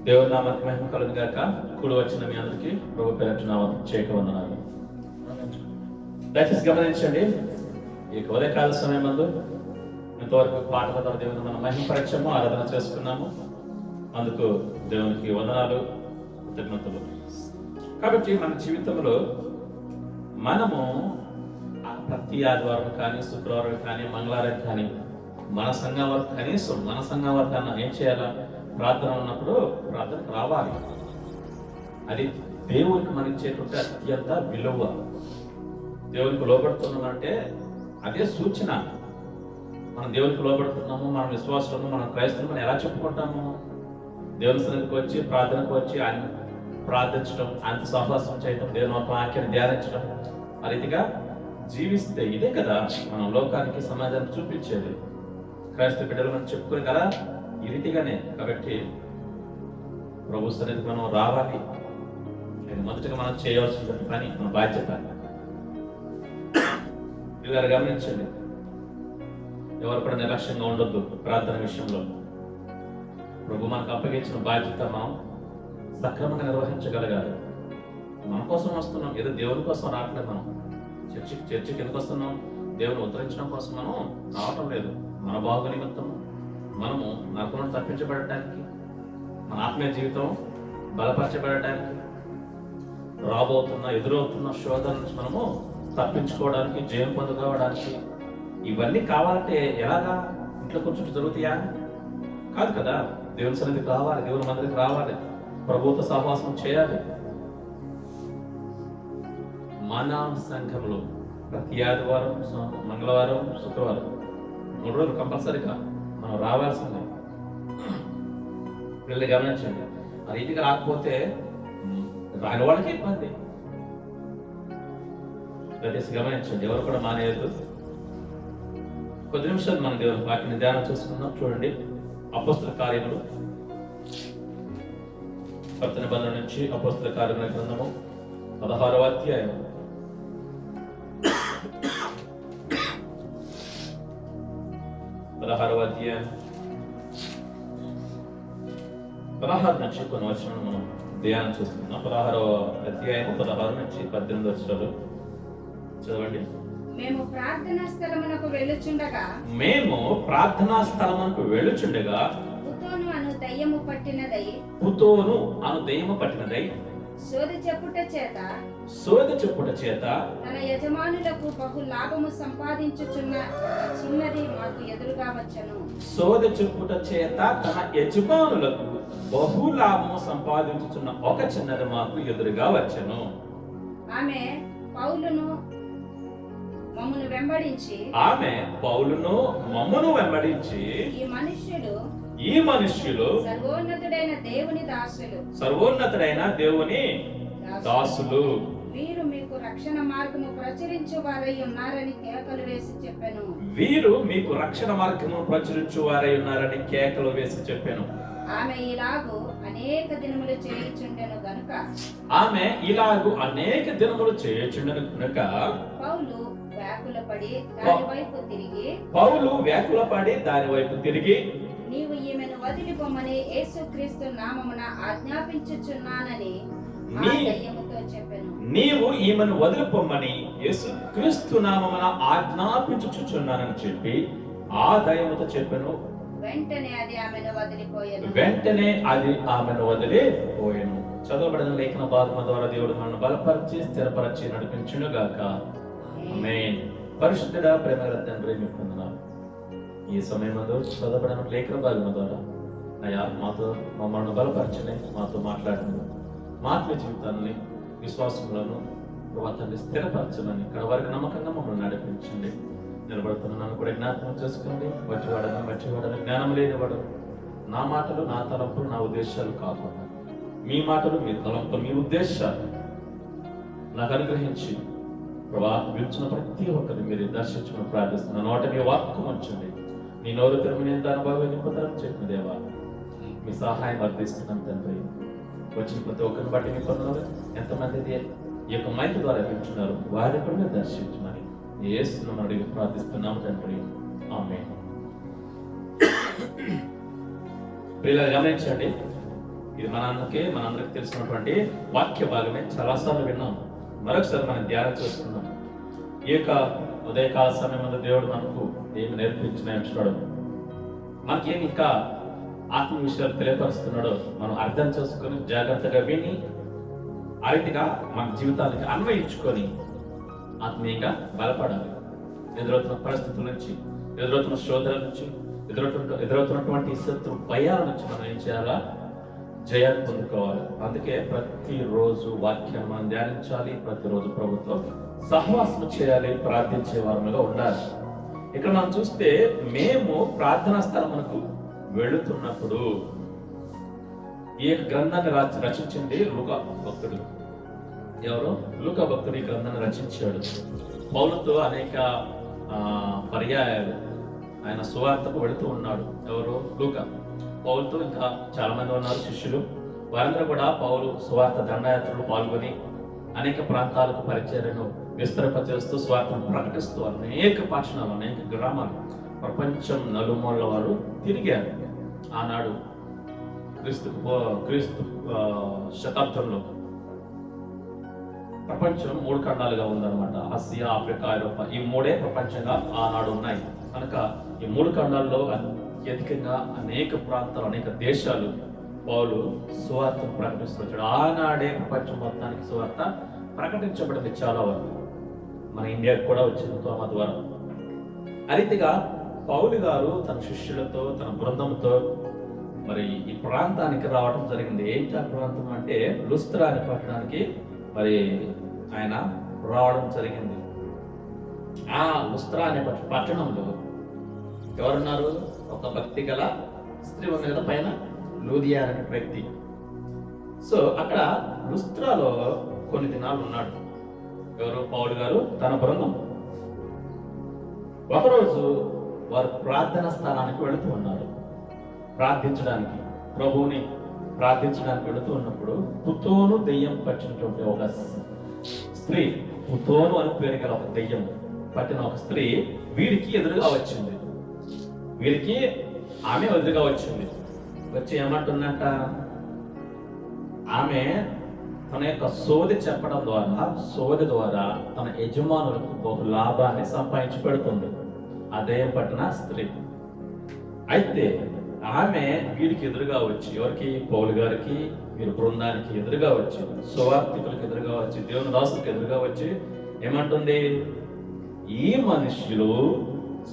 దేవుని నామానికి మహిమ కలుగు గాక. కూడి వచ్చిన మీ అందరికీ ప్రభు పేరట నా ప్రత్యేక వందనాలు. దయచేసి గమనించండి, ఈ ఉదయకాల సమయం నందు ఇంతవరకు పాటల ద్వారా దేవుని మనం మహిమపరచము, ఆరాధన చేసుకున్నాము. అందుకు దేవునికి వందనాలు, కృతజ్ఞతలు. కాబట్టి మన జీవితంలో మనము ప్రతి ఆదివారం కానీ, శుక్రవారం కానీ, మంగళవారం కానీ, మన సంఘం వరకు కనీసం మన సంఘం వరకు అన్న ఏం చేయాలా? ప్రార్థన ఉన్నప్పుడు ప్రార్థనకు రావాలి. అది దేవునికి మనం ఇచ్చేటువంటి అత్యంత విలువ. దేవునికి లోబడుతున్నామంటే అదే సూచన. మనం దేవునికి లోబడుతున్నాము, మనం విశ్వాసము, మనం క్రైస్తవులు మనం ఎలా చెప్పుకుంటాము? దేవుని సన్నిధికి వచ్చి ప్రార్థనకు వచ్చి ఆయన ప్రార్థించడం, ఆయన సహవాసం చేయడం, దేవుని వాక్యాన్ని ధ్యానించడం, ఆ రీతిగా జీవిస్తే ఇదే కదా మనం లోకానికి సమాజాన్ని చూపించేది. క్రైస్తవ బిడ్డలు మనం చెప్పుకుని కదా ఈ రీతిగానే. కాబట్టి ప్రభు సన్నిధికి మనం రావాలి. ఇది మొదటిగా మనం చేయవలసిన పని, మన బాధ్యత. పిల్లలు గమనించండి, ఎవరు కూడా నిర్లక్ష్యంగా ఉండొద్దు ప్రార్థన విషయంలో. ప్రభు మనకు అప్పగించిన బాధ్యత మనం సక్రమంగా నిర్వహించగలగాలి. మన కోసం వస్తున్నాం, ఏదో దేవుని కోసం రావట్లేదు. మనం చర్చికి ఎందుకు వస్తున్నాం? దేవుని ఉద్ధరించడం కోసం మనం రావటం లేదు. మన బాగు నిమిత్తం, మనము నరకం తప్పించబడటానికి, మన ఆత్మీయ జీవితం బలపరచబడటానికి, ఎదురవుతున్న శోధన నుంచి మనము తప్పించుకోవడానికి, జయం పొందుకోవడానికి. ఇవన్నీ కావాలంటే ఎలాగా? ఇంట్లో కొంచెం జరుగుతాయా? కాదు కదా. దేవుని సన్నిధికి రావాలి, దేవుని మందిరికి రావాలి, ప్రభుత్వ సహవాసం చేయాలి. మన సంఘంలో ప్రతి ఆదివారం, మంగళవారం, శుక్రవారం 3 రోజులు కంపల్సరీగా మనం రావాల్సిందే. వీళ్ళని గమనించండి. ఆ రీతిగా రాకపోతే రాని వాళ్ళకి ఇబ్బంది. దయచేసి గమనించండి, ఎవరు కూడా మానేయద్దు. కొద్ది నిమిషాలు మన దేవుని వాక్యాన్ని ధ్యానం చేసుకుందాం. చూడండి, అపోస్తల కార్యములు కొత్త నిబంధన నుంచి అపోస్తల కార్యముల గ్రంథము 16వ అధ్యాయం 16వ అధ్యాయం 16 నుంచి కొన్ని వచనాలు మనం ధ్యానం చేస్తున్నాం. 16వ అధ్యాయం 16 నుంచి 18 వచనాలు చదవండి. మేము ప్రార్థనా స్థలమునకు వెళ్ళుచుండగా పుతోను అను దయ్యము పట్టినదై సోది చెప్పుట చేత తన యజమానులకు బహు లాభము సంపాదించుచున్న చిన్నది మాకు ఎదురుగా వచ్చెను. సోది చెప్పుట చేత తన యజమానులకు బహు లాభము సంపాదించుచున్న ఒక చిన్నది మాకు ఎదురుగా వచ్చెను. ఆమె పౌలును మమ్మను వెంబడించి ఈ మనుష్యులు సర్వోన్నతుడైన దేవుని దాసులు, వీరు మీకు రక్షణ మార్గము ప్రచురించు వారై ఉన్నారని కేకలు వేసి చెప్పాను. ఆమె ఇలాగు అనేక దినములు చేయుచుండెను గనుక పౌలు వ్యాకులపడి దాని వైపు తిరిగి నీవు ఈమెను వదిలిపోమని యేసుక్రీస్తు నామమున ఆజ్ఞాపించుచున్నానని చెప్పి ఆ దయ్యముతో చెప్పెను. వెంటనే అది ఆమెను వదిలిపోయెను. చదవబడిన లేఖన భాగము ద్వారా దేవుడు మనల్ని బలపరిచి స్థిరపరిచి నడిపించును గాక. ఆమేన్. పరిశుద్ధుడా, ప్రేమగల తండ్రి, మీకు వందనాలు. ఈ సమయంలో చదవబడిన లేఖన భాగము ద్వారా అయ్యా మమ్మల్ని బలపరచండి, మాతో మాట్లాడండి, మా ఆత్మీయ జీవితాన్ని, విశ్వాసములను తండ్రి స్థిరపరచమని ఇక్కడ వరకు నమ్మకంగా మమ్మల్ని నడిపించండి. నిలబడుతున్నాను కూడా జ్ఞాపకం చేసుకోండి. బట్టివాడని జ్ఞానం లేనివాడు. నా మాటలు, నా తలంపులు, నా ఉద్దేశాలు కాకుండా మీ మాటలు, మీ తలంపులు, మీ ఉద్దేశాలు నాకు అనుగ్రహించి ప్రభా పిలిచిన ప్రతి ఒక్కరిని మీరు దర్శించమని ప్రార్థిస్తున్నాను. నోట మీ వాక్యం ఉంచండి. నీ నోరు తెరమని ఎంత అనుభవం నింపుతారని చెప్పిన దేవా, మీ సహాయం అర్థిస్తున్నాం తండ్రి. వచ్చిన ప్రతి ఒక్కరిని బట్టి మీ పనులు ఎంతమంది ఈ యొక్క మైక్ ద్వారా వింటున్నారు వారిని కూడా మీరు దర్శించమని యేసునామమున అడిగి ప్రార్థిస్తున్నాము తండ్రి. ఆమేన్. ప్రియులారా గమనించండి, ఇది మనందరికి తెలిసినటువంటి వాక్య భాగమే, చాలాసార్లు విన్నాం. మరొకసారి మనం ధ్యానం చేసుకుందాం. ఈ యొక్క ఉదయకాల సమయం మీద దేవుడు మనకు ఏమి నేర్పించినాడు, మనకేమి ఇంకా ఆత్మ విషయాలు తెలియపరుస్తున్నాడో మనం అర్థం చేసుకొని జాగ్రత్తగా విని ఆ రీతిగా మన జీవితానికి అన్వయించుకొని ఆత్మీయంగా బలపడాలి. ఎదురవుతున్న పరిస్థితుల నుంచి, ఎదురవుతున్న శోధనల నుంచి, ఎదురవుతున్నటువంటి శత్రు భయాల నుంచి మనం ఏం చేయాలా? జయాన్ని పొందుకోవాలి. అందుకే ప్రతిరోజు వాక్యాన్ని మనం ధ్యానించాలి, ప్రతిరోజు ప్రభుత్వం సహవాసం చేయాలి, ప్రార్థించే వారముగా ఉండాలి. ఇక్కడ మనం చూస్తే మేము ప్రార్థనా స్థలమునకు వెళుతున్నప్పుడు ఈ గ్రంథాన్ని రచించింది లూకా భక్తుడు. ఎవరు? లూకా భక్తుడు ఈ గ్రంథాన్ని రచించాడు. పౌలుతో అనేక పర్యాయాలు ఆయన సువార్తకు వెళుతూ ఉన్నాడు. ఎవరు? లూకా. పౌలుతో ఇంకా చాలా మంది ఉన్నారు శిష్యులు. వారందరూ కూడా పౌలు సువార్త దండయాత్రలు పాల్గొని అనేక ప్రాంతాలకు పరిచర్యను విస్తరింపచేస్తూ స్వార్థను ప్రకటిస్తూ అనేక పట్టణాలు, అనేక గ్రామాలు, ప్రపంచం నలుమూల వారు తిరిగారు. ఆనాడు క్రీస్తు శతాబ్దంలో ప్రపంచం 3 ఖండాలుగా ఉందన్నమాట. ఆసియా, ఆఫ్రికా, ఐరోపా, ఈ 3 ప్రపంచంగా ఆనాడు ఉన్నాయి. కనుక ఈ 3 ఖండాల్లో అత్యధికంగా అనేక ప్రాంతాలు, అనేక దేశాలు పౌలు సువార్తను ప్రకటిస్తూ వచ్చాడు. ఆనాడే ప్రపంచం మొత్తానికి సువార్త ప్రకటించబడింది. చాలా వరకు మన ఇండియాకి కూడా వచ్చింది తోమ ద్వారా. అరీతిగా పౌలు గారు తన శిష్యులతో, తన బృందంతో మరి ఈ ప్రాంతానికి రావడం జరిగింది. ఏంటి ఆ ప్రాంతం అంటే లుస్త్రా అనే పట్టణానికి మరి ఆయన రావడం జరిగింది. ఆ లుస్త్రా అనే పట్టణంలో ఎవరున్నారు? ఒక భక్తి గల స్త్రీ ఉంది కదా పైన, లూదియా అనే వ్యక్తి. సో అక్కడ లుస్త్రాలో కొన్ని దినాలు ఉన్నాడు. ఎవరు? పౌలు గారు, తన బృందం. ఒకరోజు వారు ప్రార్థన స్థానానికి వెళుతూ ఉన్నారు. ప్రార్థించడానికి, ప్రభువుని ప్రార్థించడానికి వెళుతూ ఉన్నప్పుడు పుతోను దెయ్యం పట్టినటువంటి ఒక స్త్రీ, పుతోను అని పేరు గల ఒక దెయ్యం పట్టిన ఒక స్త్రీ వీరికి ఎదురుగా వచ్చింది. ఆమె ఎదురుగా వచ్చింది. వచ్చి ఏమంటుందంట? ఆమె తన యొక్క సోది చెప్పడం ద్వారా తన యజమానులకు బహు లాభాన్ని సంపాదించి పెడుతుంది ఆ దెయ్యం పట్టిన స్త్రీ. అయితే ఆమె వీరికి ఎదురుగా వచ్చి, ఎవరికి? పౌలు గారికి, వీరి బృందానికి ఎదురుగా వచ్చి, సువార్థికులకు ఎదురుగా వచ్చి, దేవుని దాసులకు ఎదురుగా వచ్చి ఏమంటుంది? ఈ మనుష్యులు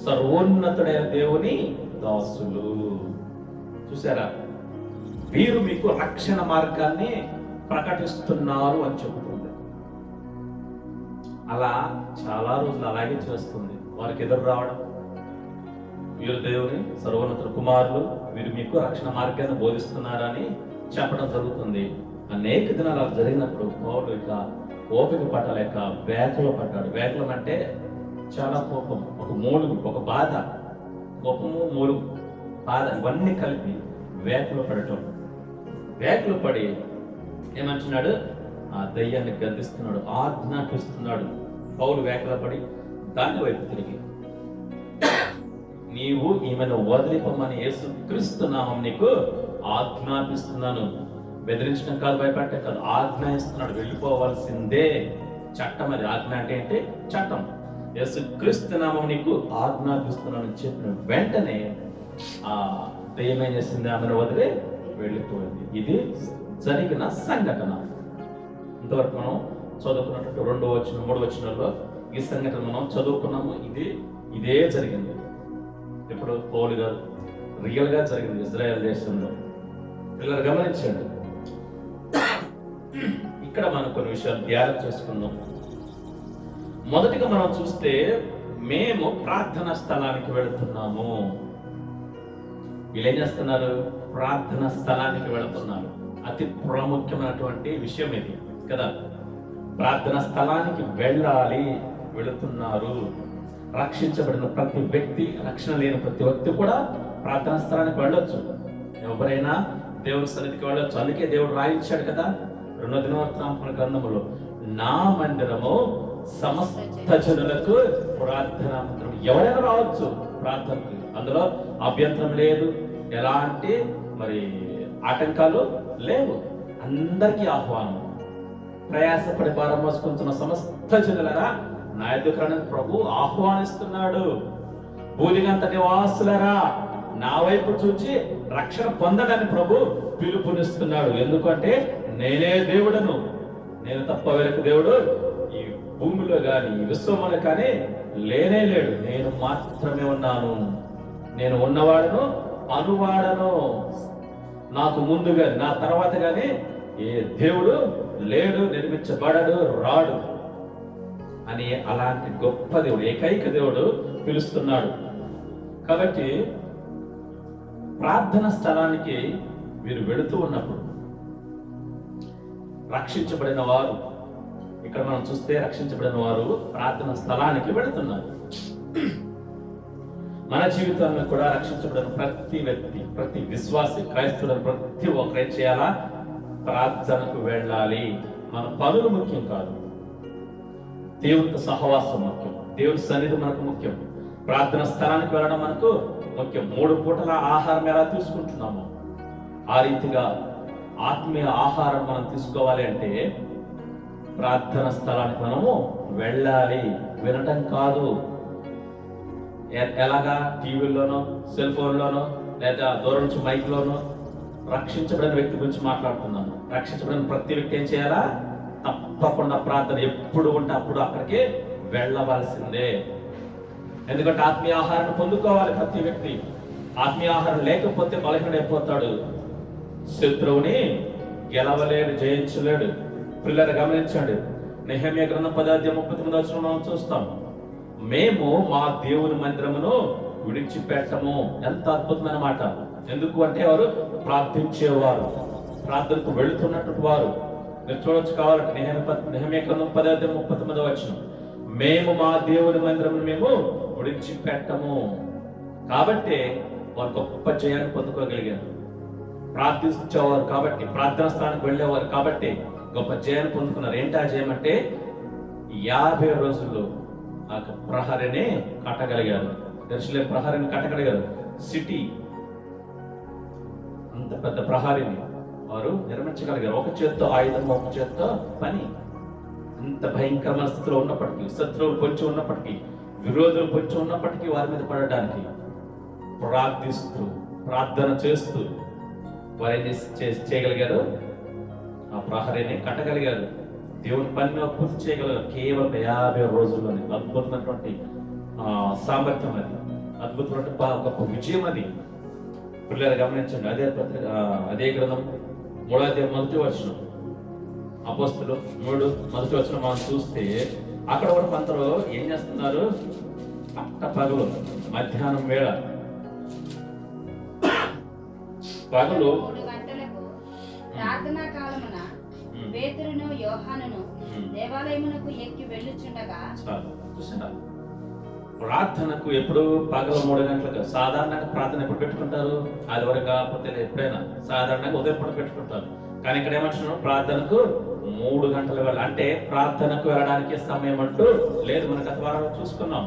సర్వోన్నతుడైన దేవుని దాసులు. చూసారా? వీరు మీకు రక్షణ మార్గాన్ని ప్రకటిస్తున్నారు అని చెబుతుంది. అలా చాలా రోజులు అలాగే చేస్తుంది. వారికి ఎదురు రావడం, వీరు దేవుని సర్వోన్నతుల కుమారులు, వీరు మీకు రక్షణ మార్గాన్ని బోధిస్తున్నారని చెప్పడం జరుగుతుంది. అనేక దినాలు అలా జరిగినప్పుడు పౌలు ఇక ఓపిక పట్టలేక వేకలో పడ్డాడు. వేకలం అంటే చాలా కోపం, ఒక మూలుగు, ఒక బాధ, కోపము, మూలుగు, బాధ ఇవన్నీ కలిపి వేకలో పడటం. వేకలు పడి ఏమంటున్నాడు? ఆ దయ్యాన్ని గద్దిస్తున్నాడు, ఆజ్ఞాపిస్తున్నాడు. పౌలు వేకలో పడి దాని వైపు తిరిగి, నీవు ఈమెను వదిలిపోమని యేసుక్రీస్తు నామం నీకు ఆజ్ఞాపిస్తున్నాను. బెదిరించడం కాదు, భయపెట్టడం కాదు, ఆజ్ఞాయిస్తున్నాడు. వెళ్ళిపోవాల్సిందే. చట్టం అది. ఆజ్ఞ అంటే ఏంటి? చట్టం. యేసుక్రీస్తు నామం నీకు ఆజ్ఞాపిస్తున్నాను చెప్పిన వెంటనే ఆ దెయ్యం ఏం చేసింది? ఆమెను వదిలి వెళ్ళిపోయింది. ఇది జరిగిన సంఘటన. ఇంతవరకు మనం చదువుకున్నట్టు 2వ వచనం, 3వ వచనంలో ఈ సంఘటన మనం చదువుకున్నాము. ఇదే జరిగింది. ఇప్పుడు పౌలు గారు రియల్ గా జరిగింది ఇజ్రాయెల్ దేశంలో. పిల్లలు గమనించండి. ఇక్కడ మనం కొన్ని విషయాలు ధ్యానం చేసుకుందాం. మొదటిగా మనం చూస్తే మేము ప్రార్థనా స్థలానికి వెళుతున్నాము. వీళ్ళు ఏం చేస్తున్నారు? ప్రార్థనా స్థలానికి వెళుతున్నారు. అతి ప్రాముఖ్యమైనటువంటి విషయం ఇది కదా. ప్రార్థనా స్థలానికి వెళ్ళాలి, వెళుతున్నారు. రక్షించబడిన ప్రతి వ్యక్తి, రక్షణ లేని ప్రతి వ్యక్తి కూడా ప్రార్థనా స్థలానికి వెళ్ళొచ్చు. ఎవరైనా దేవుని సన్నిధికి వెళ్ళొచ్చు. అందుకే దేవుడు రాయించాడు కదా 2వ దినవృత్తాంతముల గ్రంథములో, నా మందిరము సమస్త జనులకు ప్రార్థనా మందిరం. ఎవరైనా రావచ్చు ప్రార్థనకి, అందులో అభ్యంతరం లేదు, ఎలాంటి మరి ఆటంకాలు లేవు. అందరికీ ఆహ్వానం. ప్రయాసపడి భారం మోసుకుంటున్న సమస్త జనులరా నా ఎదుకు రండి ప్రభు ఆహ్వానిస్తున్నాడు. భూదిగంత నివాసులరా నా వైపు చూచి రక్షణ పొందడానికి ప్రభు పిలుపునిస్తున్నాడు. ఎందుకంటే నేనే దేవుడను, నేను తప్ప వేరొక దేవుడు ఈ భూమిలో కానీ ఈ విశ్వములో కానీ లేనే లేడు. నేను మాత్రమే ఉన్నాను. నేను ఉన్నవాడను, అనువాడను. నాకు ముందు గాని నా తర్వాత గాని ఏ దేవుడు లేడు, నిర్మించబడడు, రాడు అని అలాంటి గొప్ప దేవుడు, ఏకైక దేవుడు పిలుస్తున్నాడు. కాబట్టి ప్రార్థన స్థలానికి వీరు వెళుతూ ఉన్నప్పుడు రక్షించబడిన వారు, ఇక్కడ మనం చూస్తే రక్షించబడిన వారు ప్రార్థన స్థలానికి వెళుతున్నారు. మన జీవితంలో కూడా రక్షించబడిన ప్రతి వ్యక్తి, ప్రతి విశ్వాసి, క్రైస్తవుడు ప్రతి ఒక్కరే చేయాలా? ప్రార్థనకు వెళ్ళాలి. మన పనులు ముఖ్యం కాదు, దేవునితో సహవాసం ముఖ్యం, దేవుని సన్నిధి మనకు ముఖ్యం, ప్రార్థన స్థలానికి వెళ్ళడం మనకు ముఖ్యం. 3 పూటల ఆహారం ఎలా తీసుకుంటున్నామో ఆ రీతిగా ఆత్మీయ ఆహారం మనం తీసుకోవాలి అంటే ప్రార్థన స్థలానికి మనము వెళ్ళాలి. వినటం కాదు. ఎలాగా? టీవీలోనో, సెల్ ఫోన్లోనో, లేదా దూరం నుంచి మైక్లోనో. రక్షించబడిన వ్యక్తి గురించి మాట్లాడుతున్నాను. రక్షించబడిన ప్రతి వ్యక్తి ఏం చేయాలా? తప్పకుండా ప్రార్థన ఎప్పుడు ఉంటే అప్పుడు అక్కడికి వెళ్ళవలసిందే. ఎందుకంటే ఆత్మీయ ఆహారాన్ని పొందుకోవాలి ప్రతి వ్యక్తి. ఆత్మీయ ఆహారం లేకపోతే బలహీనైపోతాడు, శత్రువుని గెలవలేడు, జయించలేడు. పిల్లలు గమనించండి, నెహెమ్యా గ్రంథం 10:39 మనం చూస్తాం. మేము మా దేవుని మందిరమును విడిచిపెట్టము. ఎంత అద్భుతమైన మాట! ఎందుకు అంటే వారు ప్రార్థించేవారు, ప్రార్థనకు వెళుతున్నటువంటి వారు. మీరు చూడొచ్చు కావాలంటే నెహెమ్యా గ్రంథం 10:39 మేము మా దేవుని మందిరమును మేము విడిచిపెట్టము. కాబట్టి వారు గొప్ప జయాన్ని పొందుకోగలిగారు. ప్రార్థించేవారు కాబట్టి, ప్రార్థన స్థానానికి వెళ్ళేవారు కాబట్టి గొప్ప జయాన్ని పొందుకున్నారు. ఏంటి ఆ జయం అంటే 50 రోజుల్లో ఆ ప్రహరిని కట్టగలిగారు. యెరూషలేము ప్రహరిని కట్టగలిగారు. సిటీ అంత పెద్ద ప్రహరిని వారు నిర్మించగలిగారు. ఒక చేత్తో ఆయుధం, ఒక చేత్తో పని. అంత భయంకరమైన స్థితిలో ఉన్నప్పటికీ, శత్రువులు పొంచి ఉన్నప్పటికీ, విరోధులు పొంచి ఉన్నప్పటికీ వారి మీద పడడానికి ప్రార్థిస్తూ, ప్రార్థన చేస్తూ వారు ఏం చేయగలిగారు? ఆ ప్రహరిని కట్టగలిగారు. దేవుని పనిని పూర్తి చేయగలిగారు కేవలం 50 రోజుల్లోనే. అద్భుతమైనటువంటి సామర్థ్యం అది, అద్భుతమైన గొప్ప విజయం అది. పిల్లలు గమనించండి. అదే గ్రంథం 3:1 అపోస్తులు 3:1 మనం చూస్తే అక్కడ కూడా కొందరు ఏం చేస్తున్నారు? పట్ట పగలు, మధ్యాహ్నం వేళ, పగలు 3 గంటలకు ప్రార్థనా కాలమున పేతురును యోహానును దేవాలయమునకు ఎక్కి వెళ్ళుచుండగా. ప్రార్థనకు ఎప్పుడు? పగలు 3 గంటలకు. సాధారణంగా ప్రార్థన ఎప్పుడు పెట్టుకుంటారు? ఆదివారం కాకపోతే ఎప్పుడైనా సాధారణంగా ఉదయం పూట పెట్టుకుంటారు. కానీ ఇక్కడ ఏమంటున్నాడు? ప్రార్థనకు 3 గంటల వేళ. అంటే ప్రార్థనకు వెళ్ళడానికి సమయం అంటూ లేదు. మన గత వారం చూసుకున్నాం.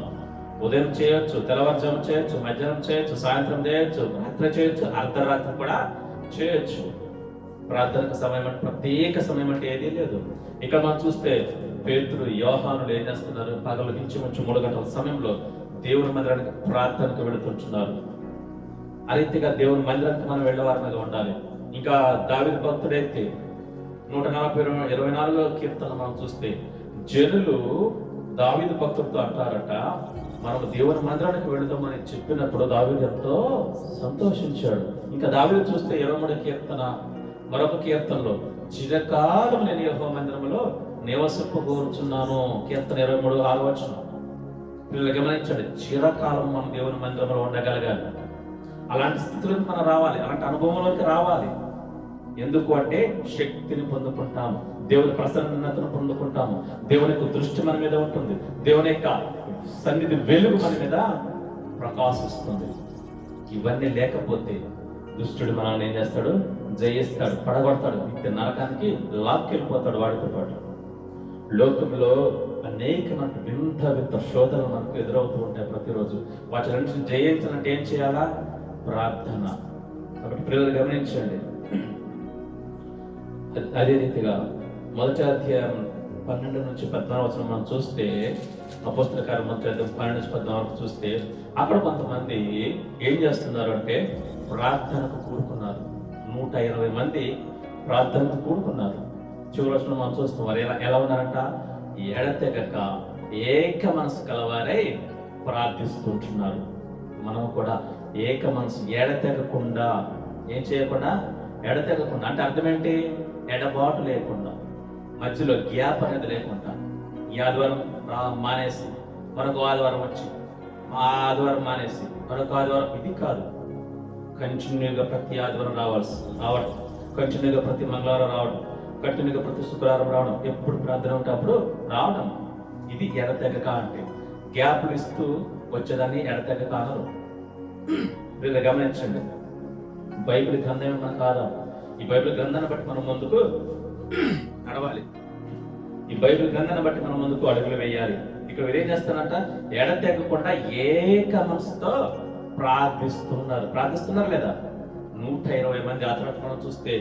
ఉదయం చేయొచ్చు, తెల్లవారుజాము చేయొచ్చు, మధ్యాహ్నం చేయొచ్చు, సాయంత్రం చేయొచ్చు, రాత్రి చేయొచ్చు, అర్ధరాత్రి కూడా చేయొచ్చు. ప్రార్థనకు సమయం అంటే, ప్రత్యేక సమయం అంటే ఏదీ లేదు. ఇక్కడ మనం చూస్తే పేతురు, యోహానులు ఏం చేస్తున్నారు? పగలు ఇంచుమించు 3 గంటల సమయంలో దేవుని మందిరానికి ప్రార్థనకు వెళుతుంటున్నారు. ఆ రీతిగా దేవుని మందిరానికి మనం వెళ్ళేవారిగా ఉండాలి. ఇంకా దావీదు భక్తుడైతే 124వ కీర్తన మనం చూస్తే జనులు దావీదు భక్తుడితో అంటారట, మనం దేవుని మందిరానికి వెళదామని చెప్పినప్పుడు దావీదు ఎంతో సంతోషించాడు. ఇంకా దావీదు చూస్తే 23వ కీర్తన, మరొక కీర్తనలో చిరకాలం నేను యెహోవా మందిరంలో నివసింపగోరుచున్నాను. కీర్తన 23:6 వీళ్ళు గమనించండి. చిరకాలం మనం దేవుని మందిరంలో ఉండగలగాలి. అలాంటి స్థితిలోకి మనం రావాలి, అలాంటి అనుభవంలోకి రావాలి. ఎందుకు అంటే శక్తిని పొందుకుంటాము, దేవుని ప్రసన్నతను పొందుకుంటాము, దేవుని యొక్క దృష్టి మన మీద ఉంటుంది, దేవుని యొక్క సన్నిధి వెలుగు మన మీద ప్రకాశిస్తుంది. ఇవన్నీ లేకపోతే దుష్టుడు మనల్ని ఏం చేస్తాడు? జయిస్తాడు, పడగొడతాడు, నిత్య నరకానికి లాక్కెళ్ళిపోతాడు వాడితో పాటు. లోకంలో అనేకమైన వింత వింత శోధనలు మనకు ఎదురవుతూ ఉంటాయి ప్రతిరోజు. వాటి నుంచి జయించాలంటే ఏం చేయాలా? ప్రార్థన. కాబట్టి పిల్లలు గమనించండి, అదే రీతిగా మొదటి అధ్యాయం 12 నుంచి 14 వచనం మనం చూస్తే, అపోస్తల కార్యం మొదటి అధ్యాయం 12 నుంచి 14 వరకు చూస్తే, అక్కడ కొంతమంది ఏం చేస్తున్నారు అంటే ప్రార్థనకు కూడుకున్నారు. 120 మంది ప్రార్థనకు కూడుకున్నారు. చివరి వచనం మనం చూస్తాం, వారు ఎలా ఉన్నారంట? ఎడతెగక ఏక మనసు కలవారై ప్రార్థిస్తుంటున్నారు. మనం కూడా ఏక మనసు, ఎడతెగకుండా, ఏం చేయకుండా, ఎడతెగకుండా అంటే అర్థం ఏంటి? ఎడబాటు లేకుండా, మధ్యలో గ్యాప్ అనేది లేకుండా. ఈ ఆదివారం మానేసి మరొక ఆదివారం వచ్చి, ఆ ఆదివారం మానేసి మరొక ఆదివారం, ఇది కాదు. కంటిన్యూగా ప్రతి ఆదివారం రావడం, కంటిన్యూగా ప్రతి మంగళవారం రావడం, కంటిన్యూగా ప్రతి శుక్రవారం రావడం, ఎప్పుడు ప్రార్థన ఉంటే అప్పుడు రావడం. ఇది ఎడతెగక అంటే. గ్యాప్లు ఇస్తూ వచ్చేదాన్ని ఎడతెగక అనరు. వీళ్ళు గమనించండి, బైబిల్ గ్రంథమే మన కాదా? ఈ బైబిల్ గ్రంథాన్ని బట్టి మనం ముందుకు నడవాలి. ఈ బైబిల్ గ్రంథాన్ని బట్టి మనం ముందుకు అడుగులు వేయాలి. ఇక్కడ వీరేం చేస్తారంట? ఎడతెగకుండా ఏక మనసుతో ప్రార్థిస్తున్నారు లేదా? 120 మంది ఆచరణ మనం చూస్తే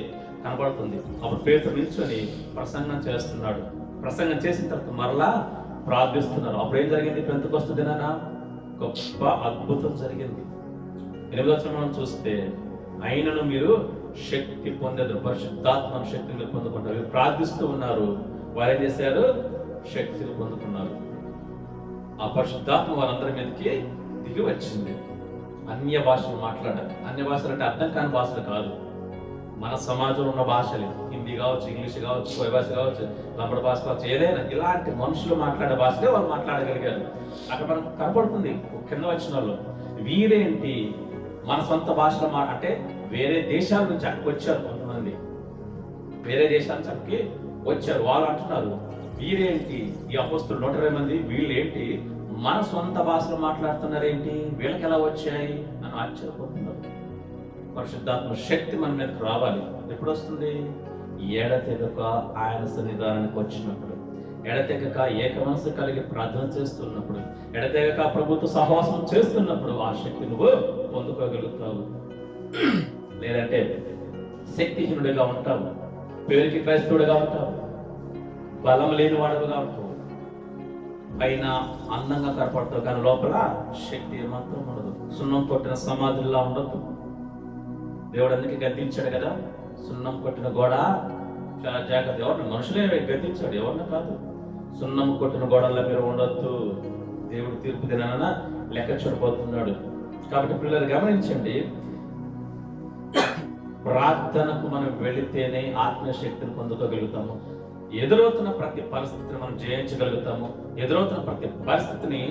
కనబడుతుంది. అప్పుడు పేతురు నిల్చొని ప్రసంగం చేస్తున్నాడు. ప్రసంగం చేసిన తర్వాత మరలా ప్రార్థిస్తున్నారు. అప్పుడు ఏం జరిగింది? పెంతెకొస్తు దినాన గొప్ప అద్భుతం జరిగింది. 8వ వచనం మనం చూస్తే, అయినను మీరు శక్తి పొందేదారు, పరిశుద్ధాత్మ శక్తిని మీరు పొందుకుంటారు. మీరు ప్రార్థిస్తూ ఉన్నారు, వారు ఏం చేశారు? శక్తిని పొందుకున్నారు. ఆ పరిశుద్ధాత్మ వారందరి మీదకి దిగి వచ్చింది. అన్య భాషలు మాట్లాడారు. అన్య భాషలు అంటే అర్థం కాని భాషలు కాదు, మన సమాజంలో ఉన్న భాషలు. హిందీ కావచ్చు, ఇంగ్లీష్ కావచ్చు, కోయ భాష కావచ్చు, లంబడ భాష కావచ్చు, ఏదైనా ఇలాంటి మనుషులు మాట్లాడే భాషలే వాళ్ళు మాట్లాడగలిగారు. అక్కడ మనకు కనపడుతుంది కింద వచ్చిన వాళ్ళు. వీరేంటి మన సొంత భాషలో అంటే వేరే దేశాల నుంచి అక్కడికి వచ్చారు కొంతమంది, వేరే దేశాల నుంచి అక్కడికి వచ్చారు. వాళ్ళు అంటున్నారు, వీరేంటి ఈ అపోస్తులు 120 మంది, వీళ్ళు ఏంటి మన సొంత భాషలో మాట్లాడుతున్నారు, ఏంటి వీళ్ళకి ఎలా వచ్చాయి అని ఆశ్చర్యపోతున్నారు. పరిశుద్ధాత్మ శక్తి మన మీదకి రావాలి. ఎప్పుడు వస్తుంది? ఎడతెగక ఆయన సన్నిధానానికి వచ్చినప్పుడు, ఎడతెగక ఏక మనసు కలిగి ప్రార్థన చేస్తున్నప్పుడు, ఎడతెగక ప్రభుత్వ సహవాసం చేస్తున్నప్పుడు ఆ శక్తి నువ్వు పొందుకోగలుగుతావు. లేదంటే శక్తిహీనుడిగా ఉంటావు, పేరుకి క్రైస్తవుడిగా ఉంటావు, బలం లేని వాడుగా ఉంటావు, పైన అందంగా కనపడతావు కానీ లోపల శక్తి ఏమాత్రం ఉండదు. సున్నం కొట్టిన సమాధుల్లా ఉండదు. దేవుడు అందుకే గద్దించాడు కదా, సున్నం కొట్టిన గోడ చాలా జాగ్రత్త. ఎవరిని? మనుషులే గద్దించాడు, ఎవరిని కాదు. సున్నం కొట్టిన గోడల్లో మీరు ఉండొద్దు, దేవుడు తీర్పు దినాన లెక్క చూడబోతున్నాడు. కాబట్టి పిల్లలు గమనించండి, ప్రార్థనకు మనం వెళితేనే ఆత్మశక్తిని పొందుకోగలుగుతాము. ఎదురవుతున్న ప్రతి పరిస్థితిని మనం జయించగలుగుతాము. ఎదురవుతున్న ప్రతి పరిస్థితిని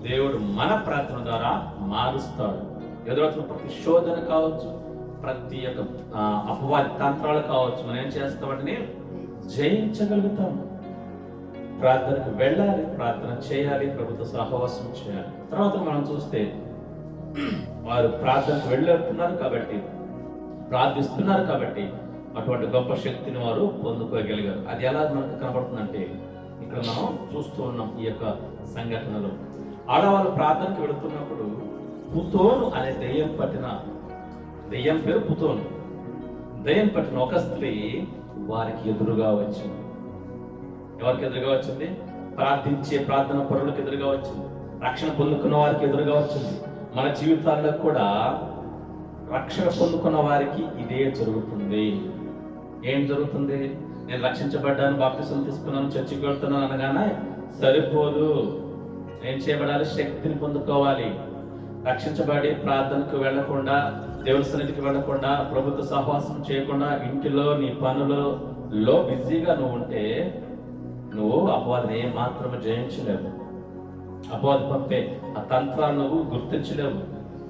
దేవుడు మన ప్రార్థన ద్వారా మారుస్తాడు. ఎదురవుతున్న ప్రతి శోధన కావచ్చు, ప్రతి యొక్క అపవాది తంత్రాలు కావచ్చు, మనం ఏం చేస్తాం? వాటిని జయించగలుగుతాము. ప్రార్థనకు వెళ్ళాలి, ప్రార్థన చేయాలి, ప్రభుత్వ సహవాసం చేయాలి. తర్వాత మనం చూస్తే వారు ప్రార్థనకు వెళ్ళుతున్నారు కాబట్టి, ప్రార్థిస్తున్నారు కాబట్టి అటువంటి గొప్ప శక్తిని వారు పొందుకోగలిగారు. అది ఎలా మనకు కనబడుతుందంటే ఇక్కడ మనం చూస్తూ ఉన్నాం ఈ యొక్క సంఘటనలో. ఆడవాళ్ళు ప్రార్థనకు వెళుతున్నప్పుడు పుతోను అనే దెయ్యం పేరు పుతోను. దెయ్యం పట్టిన ఒక స్త్రీ వారికి ఎదురుగా వచ్చింది. ఎవరికి ఎదురుగా వచ్చింది? ప్రార్థించే ప్రార్థన పరులకు ఎదురుగా వచ్చింది. రక్షణ పొందుకున్న వారికి ఎదురుగా వచ్చింది. మన జీవితాల్లో కూడా రక్షణ పొందుకున్న వారికి ఇదే జరుగుతుంది. ఏం జరుగుతుంది? నేను రక్షించబడ్డాను, బాప్తిసం తీసుకున్నాను, చర్చికి వెళ్తున్నాను అనగానే సరిపోదు. ఏం చేయబడాలి? శక్తిని పొందుకోవాలి. రక్షించబడి ప్రార్థనకు వెళ్లకుండా, దేవుని సన్నిధికి వెళ్లకుండా, ప్రభుత్వ సహవాసం చేయకుండా, ఇంటిలో నీ పనులలో బిజీగా నువ్వు ఉంటే నువ్వు అపవాదిని ఏ మాత్రమే జయించలేవు. అపవాది పంపే ఆ తంత్రాలు నువ్వు గుర్తించలేవు.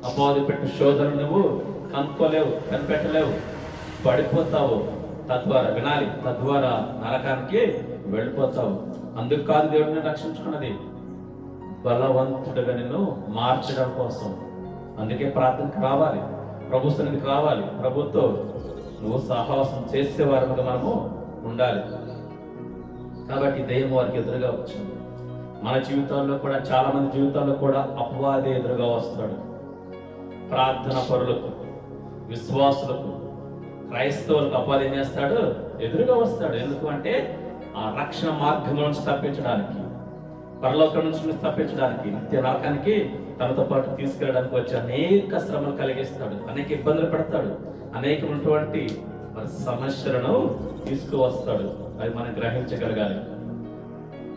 అపవాది పెట్టే శోధన నువ్వు కనుక్కోలేవు, కనిపెట్టలేవు, పడిపోతావు. తద్వారా నరకానికి వెళ్ళిపోతావు. అందుకు కాదు దేవుడిని రక్షించుకున్నది, బలవంతుడిగా నిన్ను మార్చడం కోసం. అందుకే ప్రార్థనకు రావాలి, ప్రభు సన్నిధికి రావాలి, ప్రభుతో నువ్వు సహవాసం చేసేవారుగా మనము ఉండాలి. కాబట్టి దెయ్యం వారికి ఎదురుగా వచ్చింది. మన జీవితాల్లో కూడా, చాలా మంది జీవితాల్లో కూడా అపవాదే ఎదురుగా వస్తాడు. ప్రార్థన పరులకు, విశ్వాసులకు, క్రైస్తవులకు అపవాది ఏం చేస్తాడు? ఎదురుగా వస్తాడు. ఎందుకు అంటే ఆ రక్షణ మార్గం నుంచి తప్పించడానికి, పరలోకం నుంచి తప్పించడానికి, నిత్య నరకానికి తనతో పాటు తీసుకెళ్ళడానికి వచ్చి అనేక శ్రమలు కలిగిస్తాడు, అనేక ఇబ్బందులు పెడతాడు, అనేకమైనటువంటి మరి సమస్యలను తీసుకువస్తాడు. అది మనం గ్రహించగలగాలి.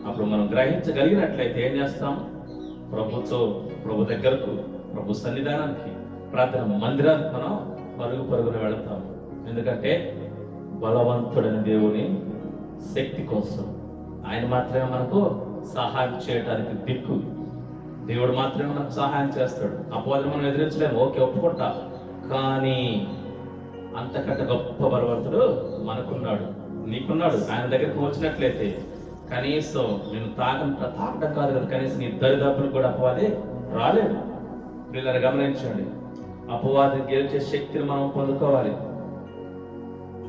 అప్పుడు మనం గ్రహించగలిగినట్లయితే ఏం చేస్తాం? ప్రభు దగ్గరకు, ప్రభు సన్నిధానానికి, ప్రార్థన మందిరానికి మనం పరుగున వెళతాం. ఎందుకంటే బలవంతుడని దేవుని శక్తి కోసం ఆయన మాత్రమే మనకు సహాయం చేయడానికి దిక్కు. దేవుడు మాత్రమే మనకు సహాయం చేస్తాడు. అపవాదిని మనం ఎదిరించలేము, ఓకే ఒప్పుకుంటా, కానీ అంతకంటే గొప్ప బలవంతుడు మనకున్నాడు, నీకున్నాడు. ఆయన దగ్గరకు వచ్చినట్లయితే కనీసం నేను తాకడం కాదు కదా, కనీసం నీ దరిదాపులు కూడా అపవాది రాలేదు. వీళ్ళని గమనించండి, అపవాది గెలిచే శక్తిని మనం పొందుకోవాలి.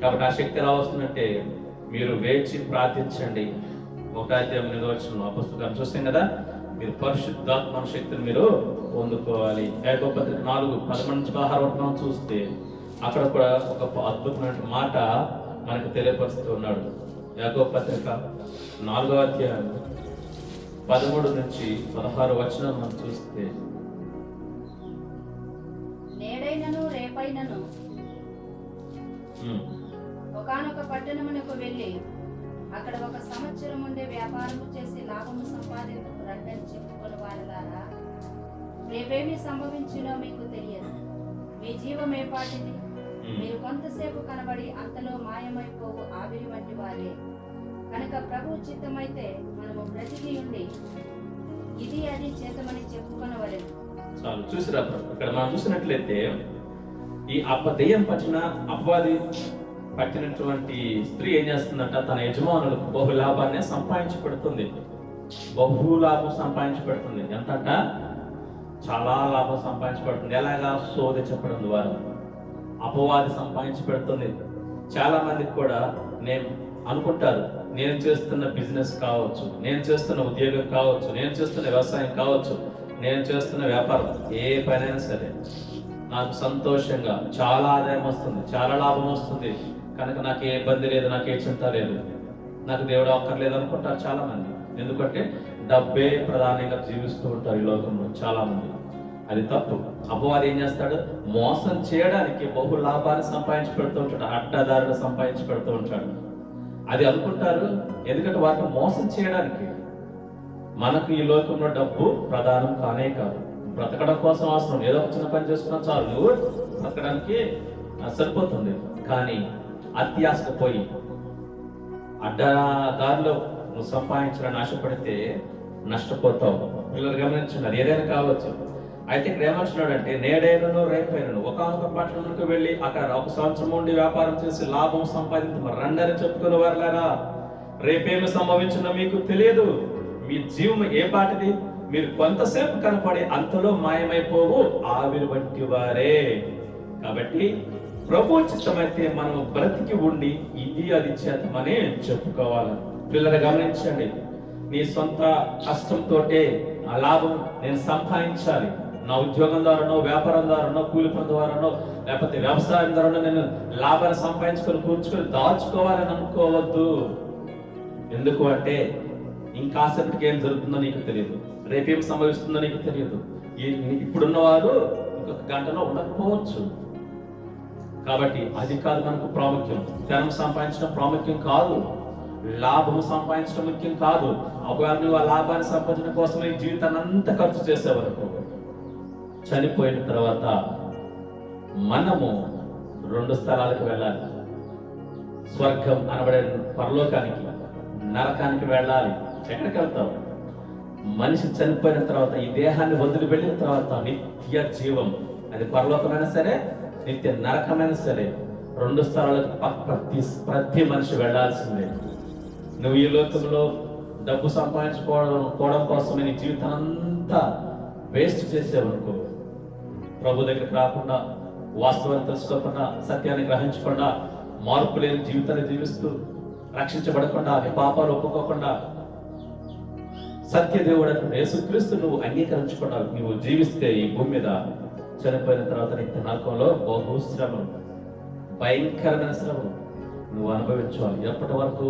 కాబట్టి ఆ శక్తి ఎలా వస్తుందంటే మీరు వేచి ప్రార్థించండి. 1:8 అపొస్తలులను చూస్తాం కదా, మీరు పరిశుద్ధాత్మ శక్తిని మీరు పొందుకోవాలి. యాకోబు పత్రిక 4:11-16 మనం చూస్తే అక్కడ కూడా ఒక అద్భుతమైన మాట మనకు తెలియపరుస్తూ ఉన్నాడు. యాకోబు పత్రిక 4:13-16 మనం చూస్తే, నేడైనను రేపైనను ఒకానొక పట్టణమునకు వెళ్ళి అక్కడ 1 సంవత్సరం ఉండే వ్యాపారము చేసి లాభము సంపాదించు రండని చెప్పుకొని వారలారా, రేపేమి సంభవించినో మీకు తెలియదు. మీ జీవం ఏపాటిది? మీరు కొంతసేపు కనబడి అంతలో మాయమైపోవు ఆవిరి వంటి వారే. కనుక ప్రభు చిత్తమైతే మనము బ్రతికి ఉండి ఇది అది చేతమని చెప్పుకొనవలెను. చాలు చూసిరా, ఇక్కడ మనం చూసినట్లయితే ఈ దెయ్యం పట్టిన అపవాది పట్టినటువంటి స్త్రీ ఏం చేస్తుందంట? తన యజమానులకు బహులాభాన్ని సంపాదించి పెడుతుంది. బహులాభం సంపాదించి పెడుతుంది. ఎంతంట? చాలా లాభం సంపాదించి పెడుతుంది. ఎలాగా? సోది చెప్పడం ద్వారా అపవాది సంపాదించి పెడుతుంది. చాలా మందికి కూడా నేను అనుకుంటారు, నేను చేస్తున్న బిజినెస్ కావచ్చు, నేను చేస్తున్న ఉద్యోగం కావచ్చు, నేను చేస్తున్న వ్యవసాయం కావచ్చు, నేను చేస్తున్న వ్యాపారం, ఏ పనైనా సరే నాకు సంతోషంగా చాలా ఆదాయం వస్తుంది, చాలా లాభం వస్తుంది, కనుక నాకు ఏ ఇబ్బంది లేదు, నాకు ఏ చింత లేదు, నాకు దేవుడు అక్కర్లేదు అనుకుంటారు చాలా మంది. ఎందుకంటే డబ్బే ప్రధానంగా జీవిస్తూ ఉంటారు ఈ లోకంలో చాలా మంది. అది తప్పు. అపవాది ఏం చేస్తాడు? మోసం చేయడానికి బహు లాభాన్ని సంపాదించి పెడుతూ ఉంటాడు, అడ్డదారులు సంపాదించి పెడుతూ ఉంటాడు. అది అనుకుంటారు, ఎందుకంటే వాటిని మోసం చేయడానికి. మనకు ఈ లోకంలో డబ్బు ప్రధానం కానే కాదు. బ్రతకడం కోసం అవసరం, ఏదో ఒక చిన్న పని చేసుకున్నా చాలు, నువ్వు బ్రతకడానికి సరిపోతుంది. కానీ అత్యాశకు పోయి అడ్డదారిలో నువ్వు సంపాదించాలని ఆశపడితే నష్టపోతావు. పిల్లలు గమనించండి, అది ఏదైనా కావచ్చు. అయితే ఇక్కడ ఏమంటున్నాడు అంటే, నేడైనను రేపైనను ఒకానొక పట్టణంలోకి వెళ్ళి అక్కడ 1 సంవత్సరం ఉండి వ్యాపారం చేసి లాభం సంపాదించి రండని చెప్పుకునే వారులారా, రేపేమి సంభవించిందో మీకు తెలియదు. మీ జీవం ఏ పాటిది? మీరు కొంతసేపు కనపడి అంతలో మాయమైపోవు ఆవిరి వంటి వారే. కాబట్టి ప్రభు చిత్తమైతే మనం బ్రతికి ఉండి ఇది అది చేతమని చెప్పుకోవాలి. పిల్లలు గమనించండి, నీ సొంత కష్టంతోటే ఆ లాభం నేను సంపాదించాలి, నా ఉద్యోగం ద్వారానో, వ్యాపారం ద్వారానో, కూలి పని ద్వారానో, లేకపోతే వ్యవసాయం ద్వారానో నేను లాభాన్ని సంపాదించుకొని కూర్చుకొని దాచుకోవాలని అనుకోవద్దు. ఎందుకు అంటే ఇంకాసేపటికి ఏం జరుగుతుందో నీకు తెలియదు, రేపేం సంభవిస్తుందో నీకు తెలియదు. ఇప్పుడున్నవారు ఇంకొక గంటలో ఉండకపోవచ్చు. కాబట్టి అది కాదు మనకు ప్రాముఖ్యం. ధనం సంపాదించడం ప్రాముఖ్యం కాదు, లాభము సంపాదించడం ముఖ్యం కాదు. ఒకవేళ నువ్వు ఆ లాభాన్ని సంపాదించడం కోసం నీ జీవితాన్ని అంతా ఖర్చు చేసేవరకు చనిపోయిన తర్వాత మనము 2 స్థలాలకు వెళ్ళాలి. స్వర్గం అనబడే పరలోకానికి, నరకానికి వెళ్ళాలి. ఎక్కడికి వెళ్తావు? మనిషి చనిపోయిన తర్వాత, ఈ దేహాన్ని వదిలి వెళ్ళిన తర్వాత నిత్య జీవం, అది పరలోకమైనా సరే నిత్య నరకమైనా సరే, 2 స్థలాలకు ప్రతి మనిషి వెళ్ళాల్సిందే. నువ్వు ఈ లోకంలో డబ్బు సంపాదించుకోవడం కోసం నీ జీవితం అంతా వేస్ట్ చేసేవనుకో, ప్రభు దగ్గరికి రాకుండా, వాస్తవాన్ని తెలుసుకోకుండా, సత్యాన్ని గ్రహించకుండా, మార్పు లేని జీవితాన్ని జీవిస్తూ, రక్షించబడకుండా, నీ పాపాలు ఒప్పుకోకుండా, సత్యదేవుడు యేసుక్రీస్తు నువ్వు అంగీకరించకుండా నువ్వు జీవిస్తే ఈ భూమి మీద, చనిపోయిన తర్వాత నిత్య నరకంలో బహుశ్రమం, భయంకరమైన శ్రమ నువ్వు అనుభవించాలి. ఎప్పటి వరకు?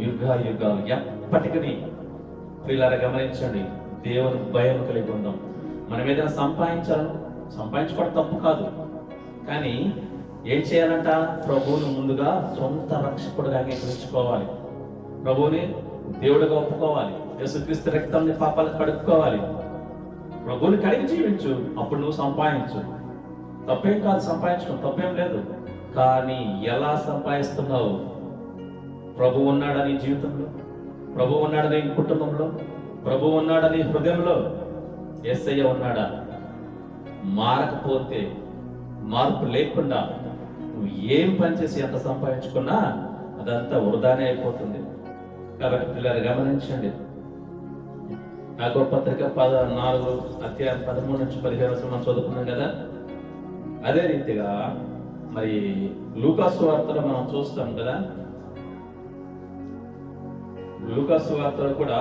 యుగాలు ఎప్పటికీ. ప్రియులారా గమనించండి, దేవుని భయం కలిగి ఉందాం. మనం ఏదైనా సంపాదించుకోవడం తప్పు కాదు, కానీ ఏం చేయాలంట? ప్రభువుని ముందుగా సొంత రక్షకుడుగా అంగీకరించుకోవాలి. ప్రభువుని దేవుడిగా ఒప్పుకోవాలి. యేసుక్రీస్తు రక్తాన్ని పాపాలు కడుక్కోవాలి. ప్రభువుని కడిగి జీవించు, అప్పుడు నువ్వు సంపాదించు. తప్పేం కాదు, సంపాదించడం తప్పేం లేదు. కానీ ఎలా సంపాదిస్తున్నావు? ప్రభు ఉన్నాడా నీ జీవితంలో? ప్రభు ఉన్నాడా నీ కుటుంబంలో? ప్రభు ఉన్నాడా నీ హృదయంలో? యేసయ్య ఉన్నాడా? మారకపోతే, మార్పు లేకుండా నువ్వు ఏం పని చేసి ఎంత సంపాదించుకున్నా అదంతా వృధానే అయిపోతుంది. కాబట్టి పిల్లలు గమనించండి. యాకోబు పత్రిక 4 అధ్యాయం 13 నుంచి 15 మనం చదువుకున్నాం కదా. అదే రీతిగా మరి లూకాసు వార్తలో మనం చూస్తాం కదా. లూకాసు వార్తలో కూడా